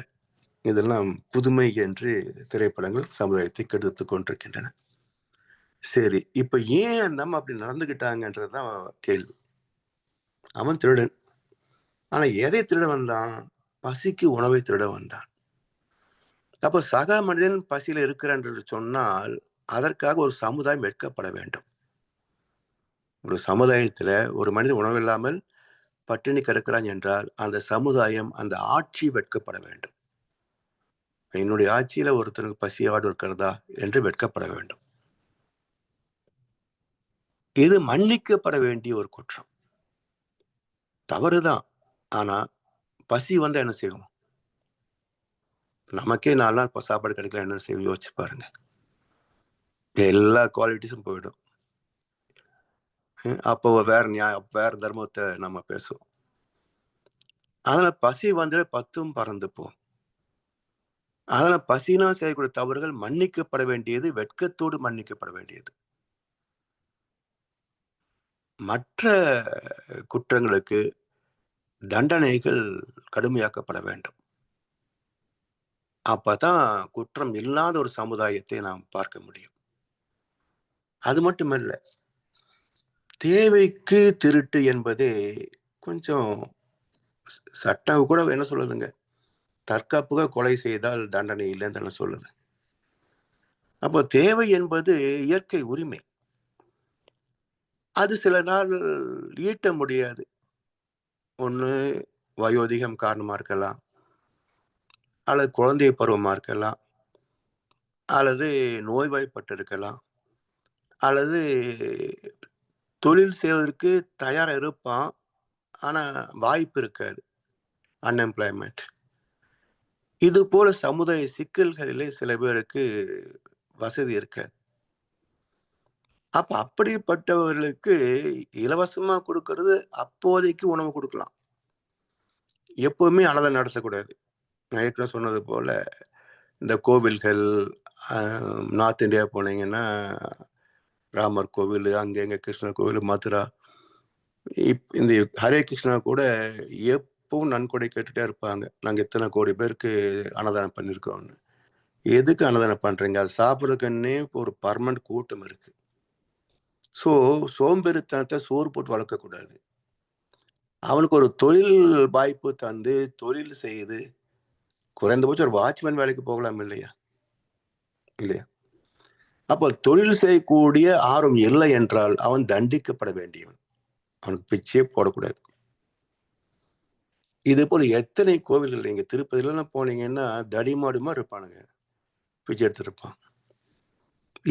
இதெல்லாம் புதுமை என்று திரைப்படங்கள் சமுதாயத்தை கெடுத்து கொண்டிருக்கின்றன. சரி, இப்ப ஏன் அந்த அம்மா அப்படி நடந்துகிட்டாங்கன்றதுதான் கேள்வி. அவன் திருடன். ஆனா எதை திருட வந்தான்? பசிக்கு உணவை திருட வந்தான். அப்ப சக மனிதன் பசியில இருக்கிறான் என்று சொன்னால் அதற்காக ஒரு சமுதாயம் வெட்கப்பட வேண்டும். ஒரு சமுதாயத்துல ஒரு மனிதன் உணவு இல்லாமல் பட்டினி கிடக்கிறான் என்றால் அந்த சமுதாயம், அந்த ஆட்சி வெட்கப்பட வேண்டும். என்னுடைய ஆட்சியில ஒருத்தனுக்கு பசியோடு இருக்கிறதா என்று வெட்கப்பட வேண்டும். இது மன்னிக்கப்பட வேண்டிய ஒரு குற்றம். தவறுதான். ஆனா பசி வந்தா என்ன செய்வோம்? நமக்கே 4 நாள் சாப்பாடு கிடைக்கல, என்ன செய்வோம் யோசிச்சு பாருங்க. எல்லா குவாலிட்டிஸும் போயிடும். அப்போ வேற தர்மத்தை நம்ம பேசுவோம். அதனால பசி வந்து 10ம் பறந்து போகும். அதனால பசினா செய்யக்கூடிய தவறுகள் மன்னிக்கப்பட வேண்டியது, வெட்கத்தோடு மன்னிக்கப்பட வேண்டியது. மற்ற குற்றங்களுக்கு தண்டனைகள் கடுமையாக்கப்பட வேண்டும். அப்பதான் குற்றம் இல்லாத ஒரு சமுதாயத்தை நாம் பார்க்க முடியும். அது மட்டுமல்ல, தேவைக்கு திருட்டு என்பதே கொஞ்சம் சட்டம் கூட என்ன சொல்லுதுங்க, தற்காப்புக கொலை செய்தால் தண்டனை இல்லைன்னு சொல்லுது. அப்போ தேவை என்பது இயற்கை உரிமை. அது சில நாள் ஈட்ட முடியாது. ஒண்ணு வயோதிகம் காரணமா இருக்கலாம், அல்லது குழந்தை பருவமா இருக்கலாம், அல்லது நோய்வாய்ப்பட்டு இருக்கலாம், அல்லது தொழில் செய்வதற்கு தயாரா இருப்பான், ஆனா வாய்ப்பு இருக்காது. அன்எம்ப்ளாய்மெண்ட். இது போல சமுதாய சிக்கல்களிலே சில பேருக்கு வசதி இருக்காது. அப்ப அப்படிப்பட்டவர்களுக்கு இலவசமா கொடுக்கறது அப்போதைக்கு உணவு கொடுக்கலாம். எப்பவுமே அன்னதானம் நடத்தக்கூடாது. நான் ஏற்கனவே சொன்னது போல இந்த கோவில்கள் நார்த் இந்தியா போனீங்கன்னா ராமர் கோவில், அங்கே எங்க கிருஷ்ணர் கோவில், மதுரா, இந்த ஹரே கிருஷ்ணா கூட எப்பவும் நன்கொடை கேட்டுட்டே இருப்பாங்க. நாங்க இத்தனை கோடி பேருக்கு அன்னதானம் பண்ணியிருக்கோம்னு. எதுக்கு அன்னதானம் பண்றீங்க? அது சாப்பிட்றதுக்குன்னே ஒரு பர்மனன்ட் கூட்டம் இருக்கு. ஸோ சோம்பேறித்தனத்தை சோறு போட்டு வளர்க்கக்கூடாது. அவனுக்கு ஒரு தொழில் வாய்ப்பு தந்து தொழில் செய்து குறைந்தபட்சம் ஒரு வாட்ச்மேன் வேலைக்கு போகலாம் இல்லையா? இல்லையா? அப்போ தொழில் செய்யக்கூடிய ஆர்வம் இல்லை என்றால் அவன் தண்டிக்கப்பட வேண்டியவன். அவனுக்கு பிச்சையே போடக்கூடாது. இது போல எத்தனை கோவில்கள் நீங்க திருப்பதியில போனீங்கன்னா தடிமாடுமா இருப்பானுங்க, பிச்சை எடுத்துருப்பான்.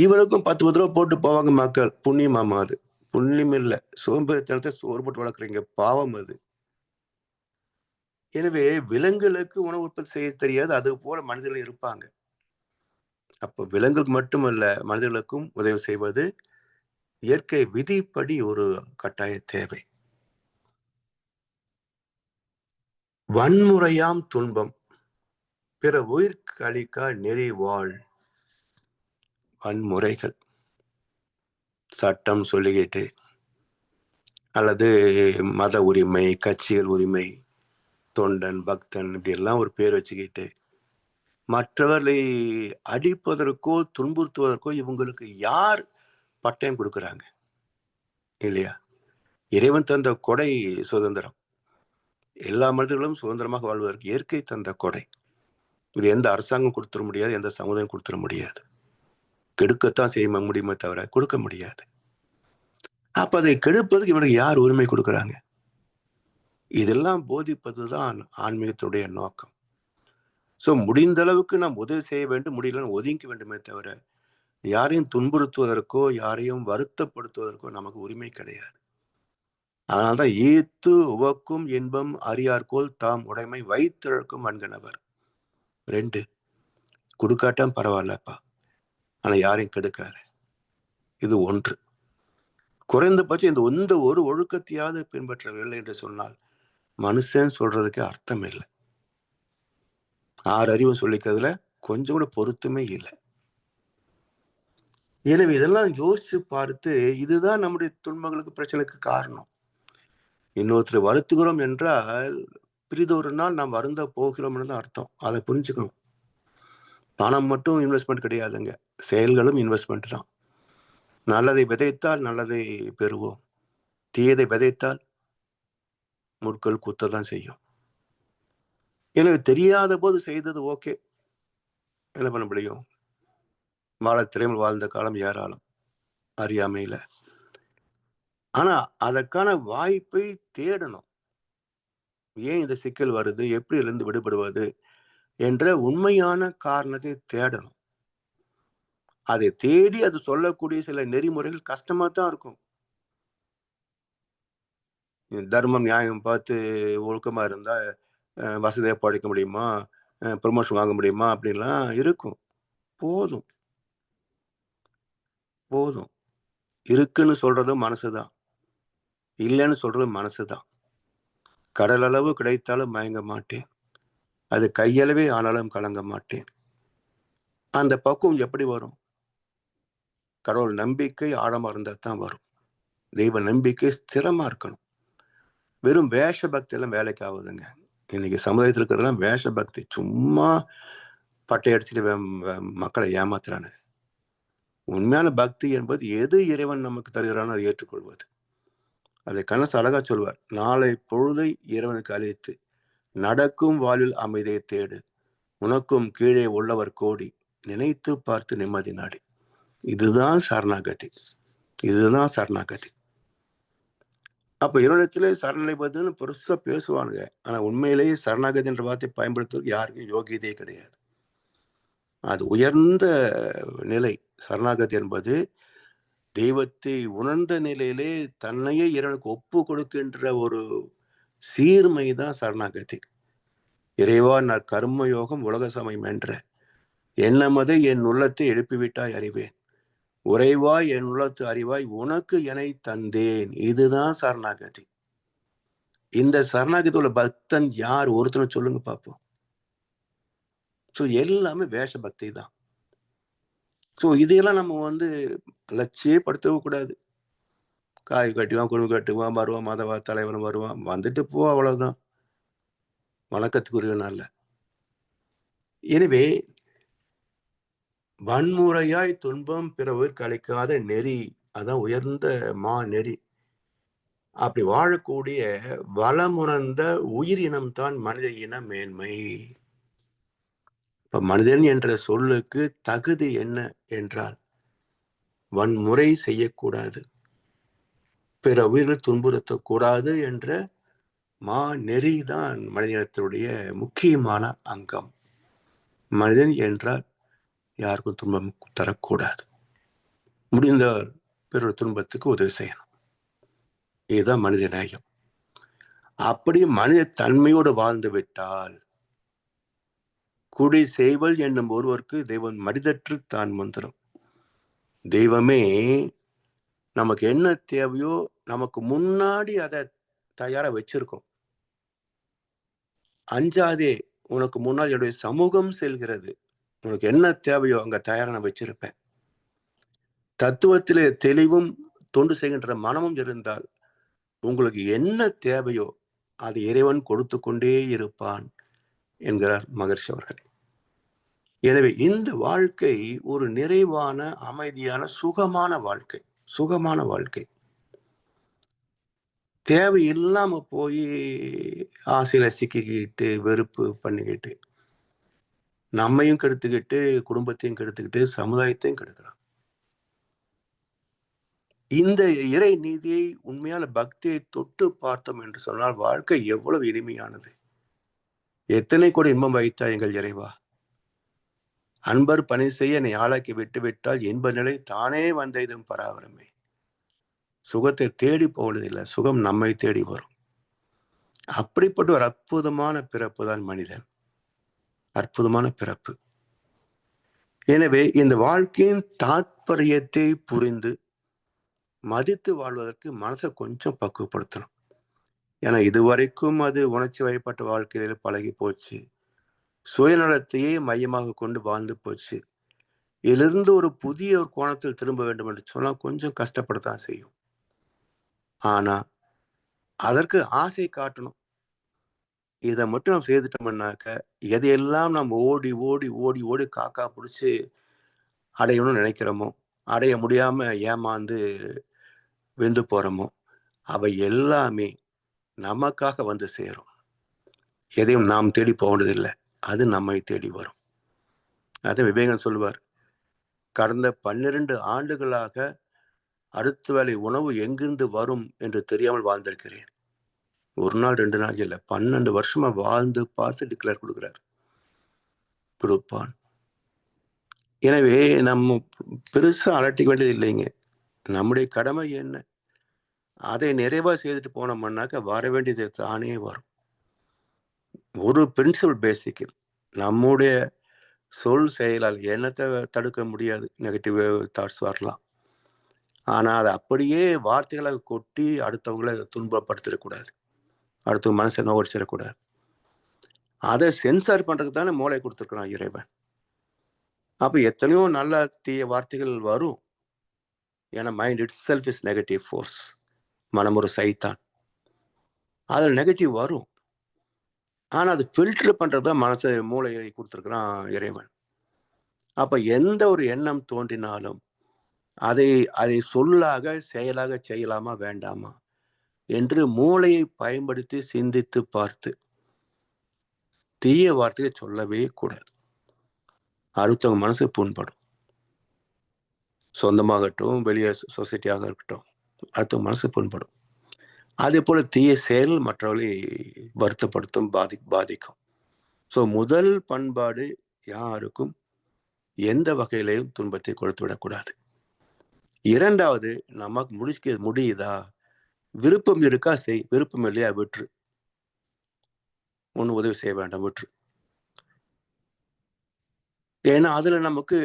இவனுக்கும் 10 ரூபா போட்டு போவாங்க மக்கள். புண்ணியமாமா அது? புண்ணியம் இல்லை, சோம்பேறித்தனத்தை சோறு போட்டு வளர்க்குறீங்க, பாவம் அது. எனவே விலங்குகளுக்கு உணவு உற்பத்தி செய்ய தெரியாது, அது போல மனிதர்கள் இருப்பாங்க. அப்போ விலங்குகளுக்கு மட்டுமல்ல, மனிதர்களுக்கும் உதவி செய்வது இயற்கை விதிப்படி ஒரு கட்டாய தேவை. வன்முறையாம் துன்பம் பிற உயிர்க்கு அளிக்கா நெறி வாழ். வன்முறைகள் சட்டம் சொல்லிக்கிட்டு அல்லது மத உரிமை, கட்சிகள் உரிமை, தொண்டன் பக்தன் இப்படி எல்லாம் ஒரு பேர் வச்சுக்கிட்டு மற்றவர்களை அடிப்பதற்கோ துன்புறுத்துவதற்கோ இவங்களுக்கு யார் பட்டயம் கொடுக்குறாங்க? இல்லையா? இறைவன் தந்த கொடை சுதந்திரம். எல்லா மனிதர்களும் சுதந்திரமாக வாழ்வதற்கு இயற்கை தந்த கொடை. இது எந்த அரசாங்கம் கொடுத்துட முடியாது, எந்த சமுதாயம் கொடுத்துட முடியாது. கெடுக்கத்தான் செய்ய முடியுமே தவிர கொடுக்க முடியாது. அப்ப அதை கெடுப்பதுக்கு இவனுக்கு யார் உரிமை கொடுக்குறாங்க? இதெல்லாம் போதிப்பதுதான் ஆன்மீகத்துடைய நோக்கம். ஸோ முடிந்த அளவுக்கு நாம் உதவி செய்ய வேண்டும், முடியலன்னு ஒதுங்க வேண்டுமே தவிர யாரையும் துன்புறுத்துவதற்கோ யாரையும் வருத்தப்படுத்துவதற்கோ நமக்கு உரிமை கிடையாது. அதனால்தான் ஈத்து உவக்கும் இன்பம் அறியார்கோல் தாம் உடைமை வைத்திழக்கும் வன்கணவர். 2 கொடுக்காட்டாம் பரவாயில்லப்பா, ஆனா யாரையும் கெடுக்காத. இது 1. குறைந்தபட்சம் இந்த ஒரு ஒழுக்கத்தையாவது பின்பற்றவில்லை என்று சொன்னால் மனுஷன் சொல்றதுக்கு அர்த்தம் இல்லை. 6 அறிவு சொல்லிக்கிறதுல கொஞ்சம் கூட பொருத்தமே இல்லை. எனவே இதெல்லாம் யோசிச்சு பார்த்து இதுதான் நம்முடைய துன்பங்களுக்கு பிரச்சனைக்கு காரணம். இன்னொருத்தர் வருத்துகிறோம் என்றால் பிரிதொரு நாள் நாம் வருந்த போகிறோம்னு தான் அர்த்தம். அதை புரிஞ்சுக்கணும். பணம் மட்டும் இன்வெஸ்ட்மெண்ட் கிடையாதுங்க, செயல்களும் இன்வெஸ்ட்மெண்ட் தான். நல்லதை விதைத்தால் நல்லதை பெறுவோம், தீயதை விதைத்தால் முட்கள் குத்ததான் செய்யும். எனக்கு தெரியாத போது செய்தது ஓகே, என்ன பண்ண முடியும்? வாழ திரையில் வாழ்ந்த காலம் ஏராளம் அறியாமையில. ஆனா அதற்கான வாய்ப்பை தேடணும். ஏன் இந்த சிக்கல் வருது, எப்படி இருந்து விடுபடுவது என்ற உண்மையான காரணத்தை தேடணும். அதை தேடி அது சொல்லக்கூடிய சில நெறிமுறைகள் கஷ்டமா தான் இருக்கும். தர்மம் நியாயம் பார்த்து ஒழுக்கமா இருந்தா வசதியா படைக்க முடியுமா, ப்ரமோஷன் வாங்க முடியுமா அப்படின்லாம் இருக்கும். போதும் போதும். இருக்குன்னு சொல்றதும் மனசுதான், இல்லைன்னு சொல்றதும் மனசுதான். கடல் அளவு கிடைத்தாலும் மயங்க மாட்டேன், அது கையளவே ஆனாலும் கலங்க மாட்டேன். அந்த பக்குவம் எப்படி வரும்? கடவுள் நம்பிக்கை ஆழமா இருந்தா தான் வரும். தெய்வ நம்பிக்கை ஸ்திரமா இருக்கணும். வெறும் வேஷ பக்தி எல்லாம் வேலைக்கு ஆகுதுங்க. இன்னைக்கு சமுதாயத்தில் இருக்கிறதெல்லாம் வேஷ பக்தி, சும்மா பட்டை அடிச்சுட்டு மக்களை ஏமாத்துறானு. உண்மையான பக்தி என்பது எது இறைவன் நமக்கு தருகிறானோ அதை ஏற்றுக்கொள்வது. அதை கண்ணசு அழகா சொல்வார். நாளை பொழுதை இறைவனுக்கு அழைத்து நடக்கும் வாழ்வில் அமைதியை தேடு, உனக்கும் கீழே உள்ளவர் கோடி, நினைத்து பார்த்து நிம்மதி நாடி. இதுதான் சரணாகதி, இதுதான் சரணாகதி. அப்ப இறைவனத்திலே சரணடைவதுன்னு பெருசா பேசுவானுங்க. ஆனா உண்மையிலேயே சரணாகதி என்ற வார்த்தை பயன்படுத்துவதற்கு யாருக்கும் யோகியதே கிடையாது. அது உயர்ந்த நிலை. சரணாகதி என்பது தெய்வத்தை உணர்ந்த நிலையிலே தன்னையே இறைவனுக்கு ஒப்பு கொடுக்கின்ற ஒரு சீர்மை தான் சரணாகதி. இறைவா, நான் கர்ம யோகம் உலக சமயம் என்ற எண்ணமதை என் உள்ளத்தை எழுப்பிவிட்டாய் அறிவேன். உறைவாய் என் உள்ளத்து அறிவாய் உனக்கு என தந்தேன். இதுதான் சரணாகதி. இந்த சரணாகதி உள்ள பக்தன் யார்? ஒருத்தனை சொல்லுங்க பார்ப்போம். ஸோ எல்லாமே வேஷ பக்தி தான். ஸோ இதையெல்லாம் நம்ம லட்சியப்படுத்தவும் கூடாது. காய் கட்டுவான், குழுவு கட்டுவான், வருவான், மதவா தலைவன் வருவான், வந்துட்டு போ, அவ்வளவுதான். வணக்கத்துக்குரியவனால. எனவே வன்முறையாய் துன்பம் பிறவிற்கு அளிக்காத நெறி, அதான் உயர்ந்த நெறி. அப்படி வாழக்கூடிய வளமுணர்ந்த உயிரினம் தான் மனித இன மேன்மை. இப்ப மனிதன் என்ற சொல்லுக்கு தகுதி என்ன என்றால், வன்முறை செய்யக்கூடாது, பிற உயிர்கள் துன்புறுத்தக்கூடாது என்ற நெறிதான் மனிதனத்தினுடைய முக்கியமான அங்கம். மனிதன் என்றால் யாருக்கும் துன்பம் தரக்கூடாது, முடிந்தால் பிறர் துன்பத்துக்கு உதவி செய்யணும். இதுதான் மனித நேயம். அப்படி மனித தன்மையோடு வாழ்ந்து விட்டால் குடி செய்வல் என்னும் ஒருவருக்கு தெய்வம் மடிதற்று தான் மந்திரம். தெய்வமே நமக்கு என்ன தேவையோ நமக்கு முன்னாடி அதை தயாரா வச்சிருக்கோம். அஞ்சாதே, உனக்கு முன்னாடி என்னுடைய சமூகம் செல்கிறது, உனக்கு என்ன தேவையோ அங்க தயாரா நான் வச்சிருப்பேன். தத்துவத்திலே தெளிவும் தொண்டு செய்கின்ற மனமும் இருந்தால் உங்களுக்கு என்ன தேவையோ அது இறைவன் கொடுத்து கொண்டே இருப்பான் என்கிறார் மகர்ஷி அவர்கள். எனவே இந்த வாழ்க்கை ஒரு நிறைவான, அமைதியான, சுகமான வாழ்க்கை. சுகமான வாழ்க்கை. தேவை இல்லாம போய் ஆசையில சிக்கிக்கிட்டு வெறுப்பு பண்ணிக்கிட்டு நம்மையும் கெடுத்துக்கிட்டு குடும்பத்தையும் கெடுத்துக்கிட்டு சமுதாயத்தையும் கெடுக்கிறான். இந்த இறை நீதியை, உண்மையான பக்தியை தொட்டு பார்த்தோம் என்று சொன்னால் வாழ்க்கை எவ்வளவு இனிமையானது. எத்தனை கோடி இன்பம் வைத்தா எங்கள் இறைவா. அன்பர் பணி செய்ய என்னை ஆளாக்கி விட்டுவிட்டால் இன்ப நிலை தானே வந்ததும் பராவரமே. சுகத்தை தேடி போவதில்லை, சுகம் நம்மை தேடி வரும். அப்படிப்பட்ட ஒரு அற்புதமான பிறப்பு தான் மனிதன். அற்புதமான பிறப்பு. எனவே இந்த வாழ்க்கையின் தாற்பயத்தை புரிந்து மதித்து வாழ்வதற்கு மனசை கொஞ்சம் பக்குவப்படுத்தணும். ஏன்னா இதுவரைக்கும் அது உணர்ச்சி வயப்பட்ட வாழ்க்கையில பழகி போச்சு. சுயநலத்தையே மையமாக கொண்டு வாழ்ந்து போச்சு. இதிலிருந்து ஒரு புதிய ஒரு கோணத்தில் திரும்ப வேண்டும் என்று சொன்னால் கொஞ்சம் கஷ்டப்படத்தான் செய்யும். ஆனா அதற்கு ஆசை காட்டணும். இதை மட்டும் நம்ம செய்துட்டோம்னாக்க எதையெல்லாம் நம்ம ஓடி ஓடி ஓடி ஓடி காக்கா பிடிச்சி அடையணும்னு நினைக்கிறோமோ, அடைய முடியாம ஏமாந்து வெந்து போறோமோ, அவை எல்லாமே நமக்காக வந்து சேரும். எதையும் நாம் தேடி போவதில்லை, அது நம்மை தேடி வரும். அதை விவேகன் சொல்வார், கடந்த 12 ஆண்டுகளாக அடுத்த வேளை உணவு எங்கிருந்து வரும் என்று தெரியாமல் வாழ்ந்திருக்கிறேன். ஒரு நாள் 2 நாள் இல்லை, 12 வருஷமா வாழ்ந்து பார்த்து டிக்ளேர் கொடுக்கிறார், கொடுப்பான். எனவே நம்ம பெருசா அலட்டிக்க வேண்டியது இல்லைங்க. நம்முடைய கடமை என்ன, அதை நிறைவா செய்துட்டு போனோம்னாக்க வர வேண்டியது தானே வரும். ஒரு பிரின்சிபல் பேசிக், நம்முடைய சொல் செயலால் என்னத்தை தடுக்க முடியாது. நெகட்டிவ் தாட்ஸ் வரலாம், ஆனா அதை அப்படியே வார்த்தைகளை கொட்டி அடுத்தவங்களை துன்பப்படுத்திடக்கூடாது, அடுத்தவங்க மனசை நோடிச்சிடக்கூடாது. அதை சென்சார் பண்றதுக்கு தானே மூளை கொடுத்துருக்குறான் இறைவன். அப்ப எத்தனையோ நல்ல தீய வார்த்தைகள் வரும். ஏன்னா mind it self is negative force. மனம் ஒரு சைத்தான், அதில் நெகட்டிவ் வரும். ஆனா அது ஃபில்டர் பண்றதுதான் மனசை மூளையை கொடுத்துருக்குறான் இறைவன். அப்ப எந்த ஒரு எண்ணம் தோன்றினாலும் அதை சொல்லாக செயலாக செய்யலாமா வேண்டாமா என்று மூளையை பயன்படுத்தி சிந்தித்து பார்த்து தீய வார்த்தையை சொல்லவே கூடாது. அடுத்தவங்க மனசு புண்படும். சொந்தமாகட்டும், வெளியே சொசைட்டியாக இருக்கட்டும், அடுத்தவங்க மனசு புண்படும். அதே போல தீய செயல் மற்றவர்களை வருத்தப்படுத்தும், பாதிக்கும். ஸோ முதல் பண்பாடு, யாருக்கும் எந்த வகையிலையும் துன்பத்தை கொடுத்து விடக்கூடாது. இரண்டாவது, நமக்கு முடியுதா, விருப்பம் இருக்கா செய், விருப்பம் இல்லையா விட்டுரு. ஒன்றும் உதவி செய்ய வேண்டாம், விட்டுரு. ஏன்னா அதுல நமக்கு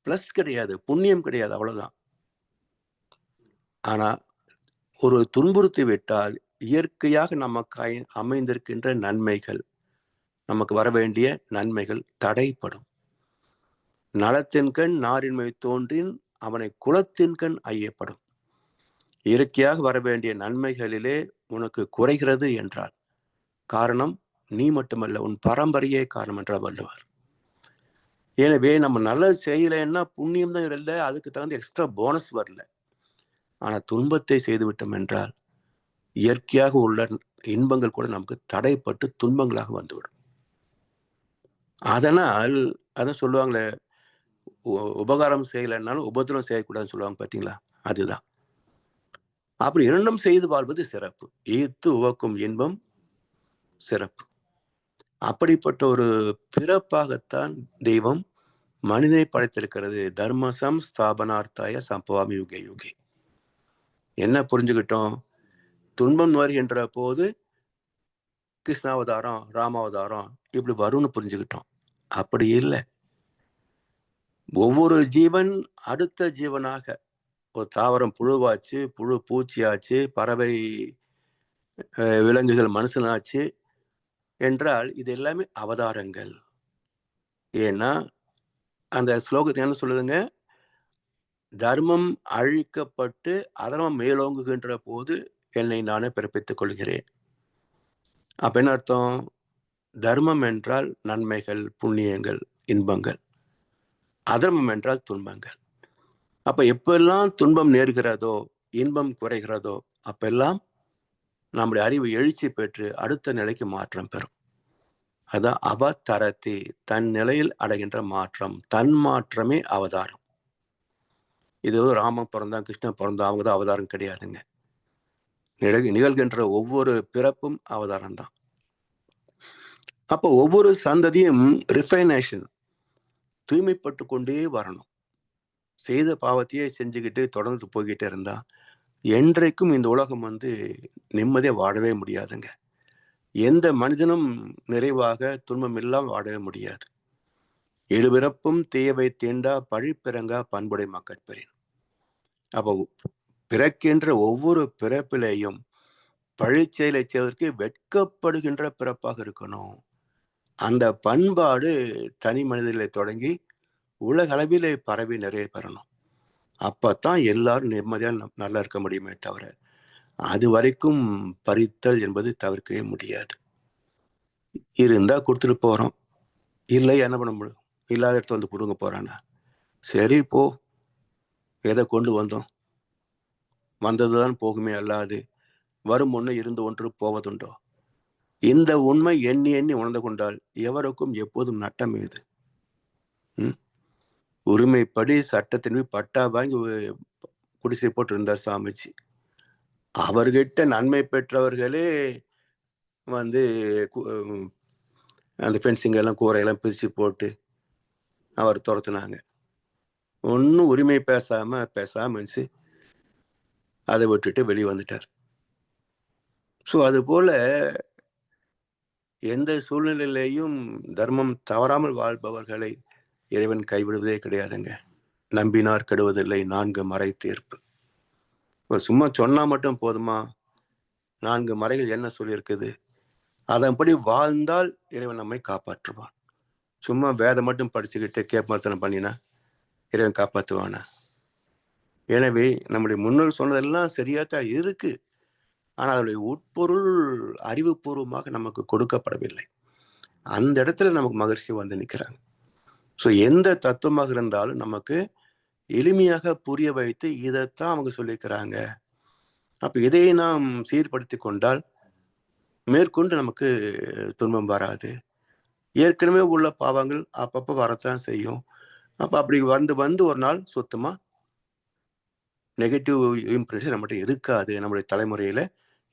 பிளஸ் கிடையாது, புண்ணியம் கிடையாது, அவ்வளவுதான். ஆனா ஒரு துன்புறுத்தி விட்டால் இயற்கையாக நமக்கு அமைந்திருக்கின்ற நன்மைகள், நமக்கு வர வேண்டிய நன்மைகள் தடைப்படும். நலத்தின்கண் நாரின்மை தோன்றின் அவனை குலத்தின்கண் ஐயப்படும். இயற்கையாக வர வேண்டிய நன்மைகளிலே உனக்கு குறைகிறது என்றால் காரணம் நீ மட்டுமல்ல, உன் பரம்பரையே காரணம் என்றார் வள்ளுவர். எனவே நம்ம நல்லது செய்யலைன்னா புண்ணியம் தான் இல்லை, அதுக்கு தகுந்த எக்ஸ்ட்ரா போனஸ் வரல. ஆனா துன்பத்தை செய்து விட்டோம் என்றால் இயற்கையாக உள்ள இன்பங்கள் கூட நமக்கு தடைப்பட்டு துன்பங்களாக வந்துவிடும். அதனால் அதான் சொல்லுவாங்களே, உபகாரம் செய்யலைன்னாலும் உபத்திரம் செய்யக்கூடாதுன்னு சொல்லுவாங்க, பார்த்தீங்களா? அதுதான். அப்படி இரண்டும் செய்து வாழ்வது சிறப்பு. ஈர்த்து உவக்கும் இன்பம் சிறப்பு. அப்படிப்பட்ட ஒரு பிறப்பாகத்தான் தெய்வம் மனிதனை படைத்திருக்கிறது. தர்மசம் ஸ்தாபனார்த்தாய சம்பவாமி யுகே யுகே. என்ன புரிஞ்சுக்கிட்டோம்? துன்பம் வருகின்ற போது கிருஷ்ணாவதாரம், ராமாவதாரம் இப்படி வரும்னு புரிஞ்சுக்கிட்டோம். அப்படி இல்லை. ஒவ்வொரு ஜீவன் அடுத்த ஜீவனாக, ஒரு தாவரம் புழுவாச்சு, புழு பூச்சியாச்சு, பறவை விலங்குகள் மனுஷனாச்சு என்றால் இது எல்லாமே அவதாரங்கள். ஏன்னா அந்த ஸ்லோகத்தை என்ன சொல்லுதுங்க? தர்மம் அழிக்கப்பட்டு அதர்மம் மேலோங்குகின்ற போது என்னை நானே பிறப்பித்துக் கொள்கிறேன். அப்ப என்ன அர்த்தம்? தர்மம் என்றால் நன்மைகள், புண்ணியங்கள், இன்பங்கள். அதர்மம் என்றால் துன்பங்கள். அப்ப எப்பெல்லாம் துன்பம் நேர்கிறதோ, இன்பம் குறைகிறதோ, அப்பெல்லாம் நம்முடைய அறிவு எழுச்சி பெற்று அடுத்த நிலைக்கு மாற்றம் பெறும். அதான் அவதரதி, தன் நிலையில் அடைகின்ற மாற்றம். தன் மாற்றமே அவதாரம். இது ராமன் பிறந்தான், கிருஷ்ணன் பிறந்தான், அவங்க தான் அவதாரம் கிடையாதுங்க. நிகழ்கின்ற ஒவ்வொரு பிறப்பும் அவதாரம் தான். அப்போ ஒவ்வொரு சந்ததியும் ரிஃபைனேஷன், தூய்மைப்பட்டு கொண்டே வரணும். செய்த பாவத்தையே செஞ்சுக்கிட்டு தொடர்ந்து போய்கிட்டே இருந்தா என்றைக்கும் இந்த உலகம் நிம்மதியாக வாழவே முடியாதுங்க. எந்த மனிதனும் நிறைவாக துன்பம் இல்லாமல் வாழவே முடியாது. எழுபிறப்பும் தேவை தீண்டா பழிப்பிறங்கா பண்புடை மக்கட்பெறின். அப்போ பிறக்கின்ற ஒவ்வொரு பிறப்பிலேயும் பழிச்செயலை செய்வதற்கு வெட்கப்படுகின்ற பிறப்பாக இருக்கணும். அந்த பண்பாடு தனி மனிதர்களை தொடங்கி உலக அளவிலே பரவி நிறைய பெறணும். அப்பத்தான் எல்லாரும் நிம்மதியாக நல்லா இருக்க முடியுமே தவிர அது வரைக்கும் பறித்தல் என்பது தவிர்க்கவே முடியாது. இருந்தா கொடுத்துட்டு போறோம், இல்லை என்ன பண்ண முடியும்? இல்லாத இடத்துல புடுங்க போறானா? சரி போ, எதை கொண்டு வந்தோம், வந்ததுதான் போகுமே அல்லாது வரும் ஒன்று இருந்து ஒன்று போவதுண்டோ? இந்த உண்மை எண்ணி எண்ணி உணர்ந்து கொண்டால் எவருக்கும் எப்போதும் நட்டம் இது. உரிமைப்படி சட்டத்தின் பட்டா வாங்கி குடிசை போட்டு இருந்தார் சாமிஜி. அவர்கிட்ட நன்மை பெற்றவர்களே அந்த ஃபென்சிங் எல்லாம் கூரையெல்லாம் பிரித்து போட்டு அவர் துரத்துனாங்க. ஒன்றும் உரிமை பேசாம அதை விட்டுட்டு வெளியே வந்துட்டார். ஸோ அதுபோல எந்த சூழ்நிலையிலையும் தர்மம் தவறாமல் வாழ்பவர்களை இறைவன் கைவிடுவதே கிடையாதுங்க. நம்பினார் கெடுவதில்லை 4 மறை தீர்ப்பு. இப்போ சும்மா சொன்னா மட்டும் போதுமா? 4 மறைகள் என்ன சொல்லியிருக்குது? அதன்படி வாழ்ந்தால் இறைவன் நம்மை காப்பாற்றுவான். சும்மா வேதம் மட்டும் படிச்சுக்கிட்டு கேப்பமர்த்தனம் பண்ணினா இறைவன் காப்பாற்றுவானா? எனவே நம்முடைய முன்னோர் சொன்னதெல்லாம் சரியாத்தான் இருக்கு. ஆனால் அதனுடைய உட்பொருள் அறிவுபூர்வமாக நமக்கு கொடுக்கப்படவில்லை. அந்த இடத்துல நமக்கு மகிழ்ச்சி நிற்கிறாங்க. ஸோ எந்த தத்துவமாக இருந்தாலும் நமக்கு எளிமையாக புரிய வைத்து இதைத்தான் அவங்க சொல்லியிருக்கிறாங்க. அப்ப இதை நாம் சீர்படுத்தி கொண்டால் மேற்கொண்டு நமக்கு துன்பம் வராது. ஏற்கனவே உள்ள பாவங்கள் அப்பப்போ வரத்தான் செய்யும். அப்ப அப்படி வந்து ஒரு நாள் சுத்தமா நெகட்டிவ் இம்ப்ரெஷன் நம்மகிட்ட இருக்காது, நம்முடைய தலைமுறையில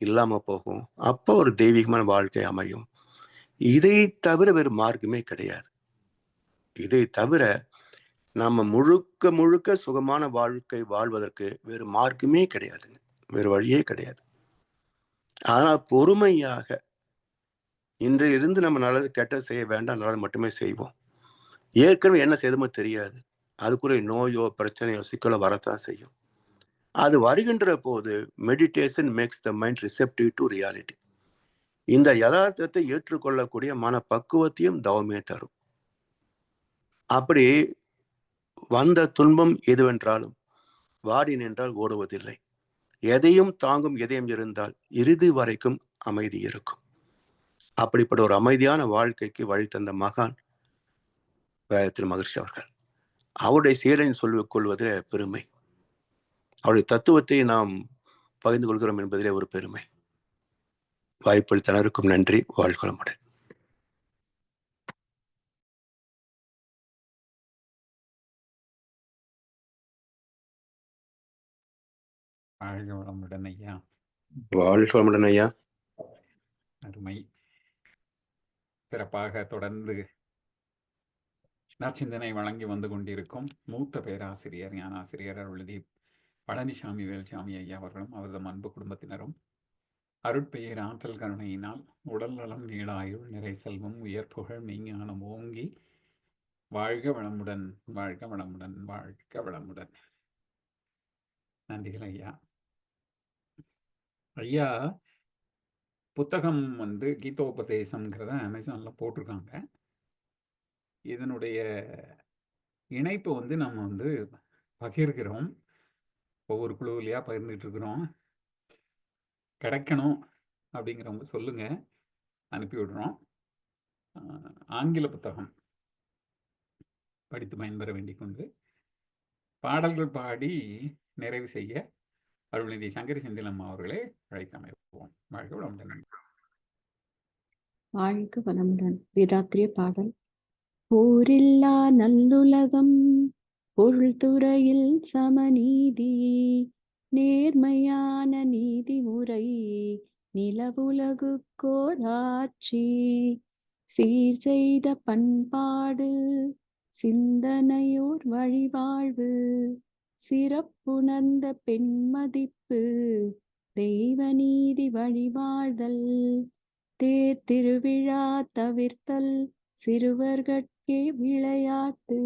இல்லாம போகும். அப்போ ஒரு தெய்வீகமான வாழ்க்கை அமையும். இதை தவிர வேறு மார்க்கமே கிடையாது. இதை தவிர நம்ம முழுக்க முழுக்க சுகமான வாழ்க்கை வாழ்வதற்கு வேறு மார்க்கமே கிடையாதுங்க, வேறு வழியே கிடையாது. ஆனால் பொறுமையாக இன்றையிலிருந்து நம்ம நல்லது கெட்டது செய்ய வேண்டாம், நல்லது மட்டுமே செய்வோம். ஏற்கனவே என்ன செய்தமோ தெரியாது. அதுக்குரிய நோயோ பிரச்சனையோ சிக்கலோ வரத்தான் செய்யும். அது வருகின்ற போது meditation makes the mind receptive to reality. இந்த யதார்த்தத்தை ஏற்றுக்கொள்ளக்கூடிய மனப்பக்குவத்தையும் தவமே தரும். அப்படி வந்த துன்பம் எதுவென்றாலும் வாடி நின்றால் ஓடுவதில்லை. எதையும் தாங்கும் இதயம் இருந்தால் இறுதி வரைக்கும் அமைதி இருக்கும். அப்படிப்பட்ட ஒரு அமைதியான வாழ்க்கைக்கு வழி தந்த மகான் திரு மகரிஷி அவர்கள். அவருடைய சீடன் சொல்லிக் கொள்வதில் பெருமை. அவருடைய தத்துவத்தை நாம் பகிர்ந்து கொள்கிறோம் என்பதிலே ஒரு பெருமை. வாய்ப்பளித்த அனைவருக்கும் நன்றி. வாழ்க வளமுடன். வாழ்க வளமுடன் ஐயா. வாழ்க வளமுடன் ஐயா. அருமை. சிறப்பாக தொடர்ந்து நற்சிந்தனை வழங்கி வந்து கொண்டிருக்கும் மூத்த பேராசிரியர் ஞானாசிரியர் அருள்தீப் பழனிசாமி வேல்சாமி ஐயா அவர்களும் அவரது அன்பு குடும்பத்தினரும் அருட்பெயர் ஆற்றல் கருணையினால் உடல் நலம் நீளாயுள் நிறை செல்வம் உயர் புகழ் மெய்ஞானம் ஓங்கி வாழ்க வளமுடன், வாழ்க வளமுடன், வாழ்க வளமுடன். நன்றிகள் ஐயா. ஐயா புத்தகம் வந்து கீதோபதேசம்ங்கிறத அமேசானில் போட்டிருக்காங்க. இதனுடைய இணைப்பு வந்து நம்ம வந்து பகிர்கிறோம், ஒவ்வொரு குழுவிலையாக பகிர்ந்துட்டு இருக்கிறோம். கிடைக்கணும் அப்படிங்கிறவங்க சொல்லுங்க, அனுப்பி விடுறோம். ஆங்கில புத்தகம் படித்து பயன்பெற வேண்டிக் கொண்டு பாடல்கள் பாடி நிறைவு செய்ய அருள்நிதி சங்கரி செந்திலம்மா அவர்களே அழைத்தமைப்போம். வாழ்க வளமுடன். வாழ்க வளமுடன். வேதாத்திரிய பாடல். போரில்லா நல்லுலகம், பொருள்துறையில் சமநீதி, நேர்மையான நீதிமுறை, நிலவுலகு கோடாட்சி, சீர் செய்த பண்பாடு, சிந்தனையோர் வழிவாழ்வு, சிறப்புணர்ந்த பெண்மதிப்பு, தெய்வ நீதி வழிவாழ்தல், தேர் திருவிழா தவிர்த்தல், சிறுவர்கட்கே விளையாட்டு,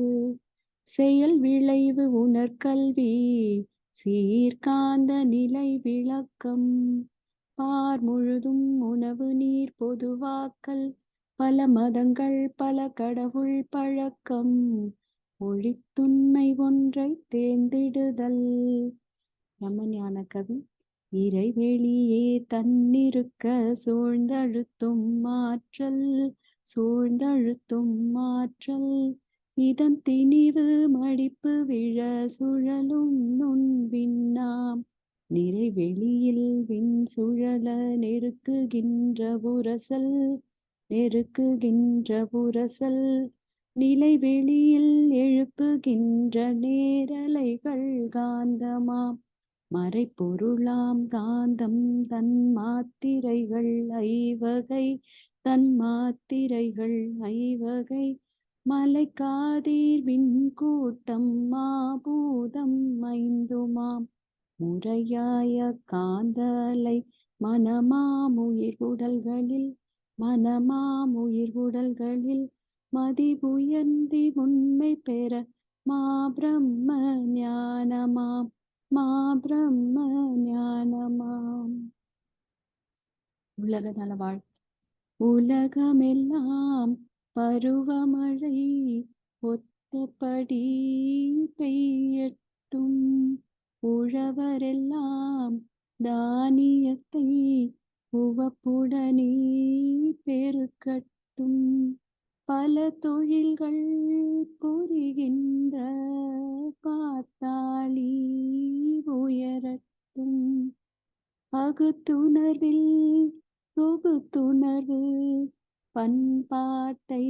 செயல் விளைவு உணர்கல்வி, சீர்காந்த நிலை விளக்கம், பார் முழுதும் உணவு நீர் பொதுவாக்கல், பல மதங்கள் பல கடவுள் பழக்கம், ஒழித்துண்மை ஒன்றை தேர்ந்திடுதல். ரமஞான கவி. இறைவெளியே தன்னிருக்க சூழ்ந்தழுத்தும் ஆற்றல், சூழ்ந்தழுத்தும் ஆற்றல், இதன் திணிவு மடிப்பு விழ சுழலும் நுண் விண்ணாம், நிறைவெளியில் விண் சுழல நெருக்குகின்ற உரசல், நெருக்குகின்ற உரசல், நிலைவெளியில் எழுப்புகின்ற நேரலைகள் காந்தமாம், மறைப்பொருளாம் காந்தம் தன் மாத்திரைகள் ஐவகை, தன் மாத்திரைகள் ஐவகை, மலைக்காதீர் விண்கூட்டம் மாபூதம் ஐந்துமாம், முறையாய காந்தலை மனமாமுயிர் உடல்களில், மனமாமுயிர் உடல்களில், மதிபுயர்ந்தி உண்மை பெற மாபிரம்ம ஞானமாம், மாபிரம்ம ஞானமாம். உலக நல வாழ்த்து. உலகமெல்லாம் பருவமழை ஒத்தபடி பெய்யட்டும், உழவரெல்லாம் தானியத்தை உவப்புடனே பெருக்கட்டும், பல தொழில்கள் புரிகின்ற பாட்டாளி உயரட்டும், பகுத்துணர்வில் தொகுத்துணர்வு பண்பாட்டை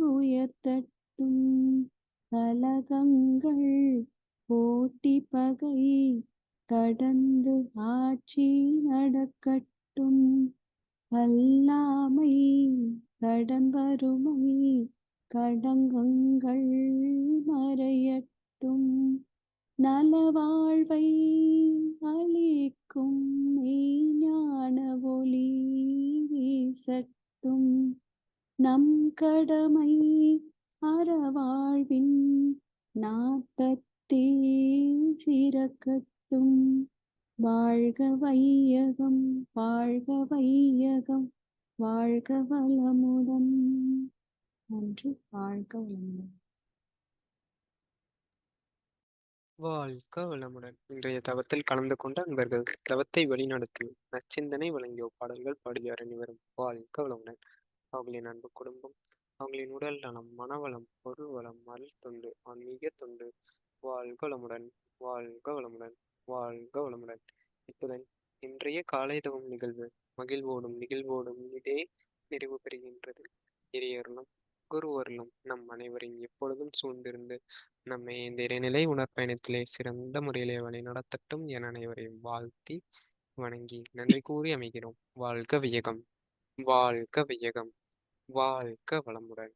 உயர்த்தட்டும், கலகங்கள் போட்டி பகை கடந்து ஆட்சி நடக்கட்டும், அல்லாமை கடன் வறுமை கடங்கங்கள் மறையட்டும், நலவாழ்வை அளிக்கும் மெய்ஞான ஒளி வீசட்டும், நம் கடமை அறவாழ்வின் நாட்டத்தே சிறக்கட்டும். வாழ்க வையகம், வாழ்க வையகம், வாழ்க வளமுடன். நன்றி. வாழ்க வளமுடன். வாழ்க வளமுடன். இன்றைய தவத்தில் கலந்து கொண்ட அன்பர்கள், தவத்தை வழிநடத்தி நச்சிந்தனை வழங்கிய பாடல்கள் பாடிய அனைவரும் வாழ்க வளமுடன். அவர்களின் அன்பு குடும்பம், அவர்களின் உடல் நலம், மனவளம், பொருள் வளம், அருள் தொண்டு, ஆன்மீக தொண்டு, வாழ்க வளமுடன், வாழ்க வளமுடன், வாழ்க வளமுடன். இத்துடன் இன்றைய காலை தவம் நிகழ்வு நிகழ்வோடும் இதே நிறைவு பெறுகின்றது. இறையருளும் குரு அருளும் நம் அனைவரையும் எப்பொழுதும் சூழ்ந்திருந்து நம்மை இந்த இறைநிலை உணர்பயணத்திலே சிறந்த முறையிலே வழி நடத்தட்டும் என அனைவரையும் வாழ்த்தி வணங்கி நன்றி கூறி அமைகிறோம். வாழ்க வையகம், வாழ்க வையகம், வாழ்க வளமுடன்.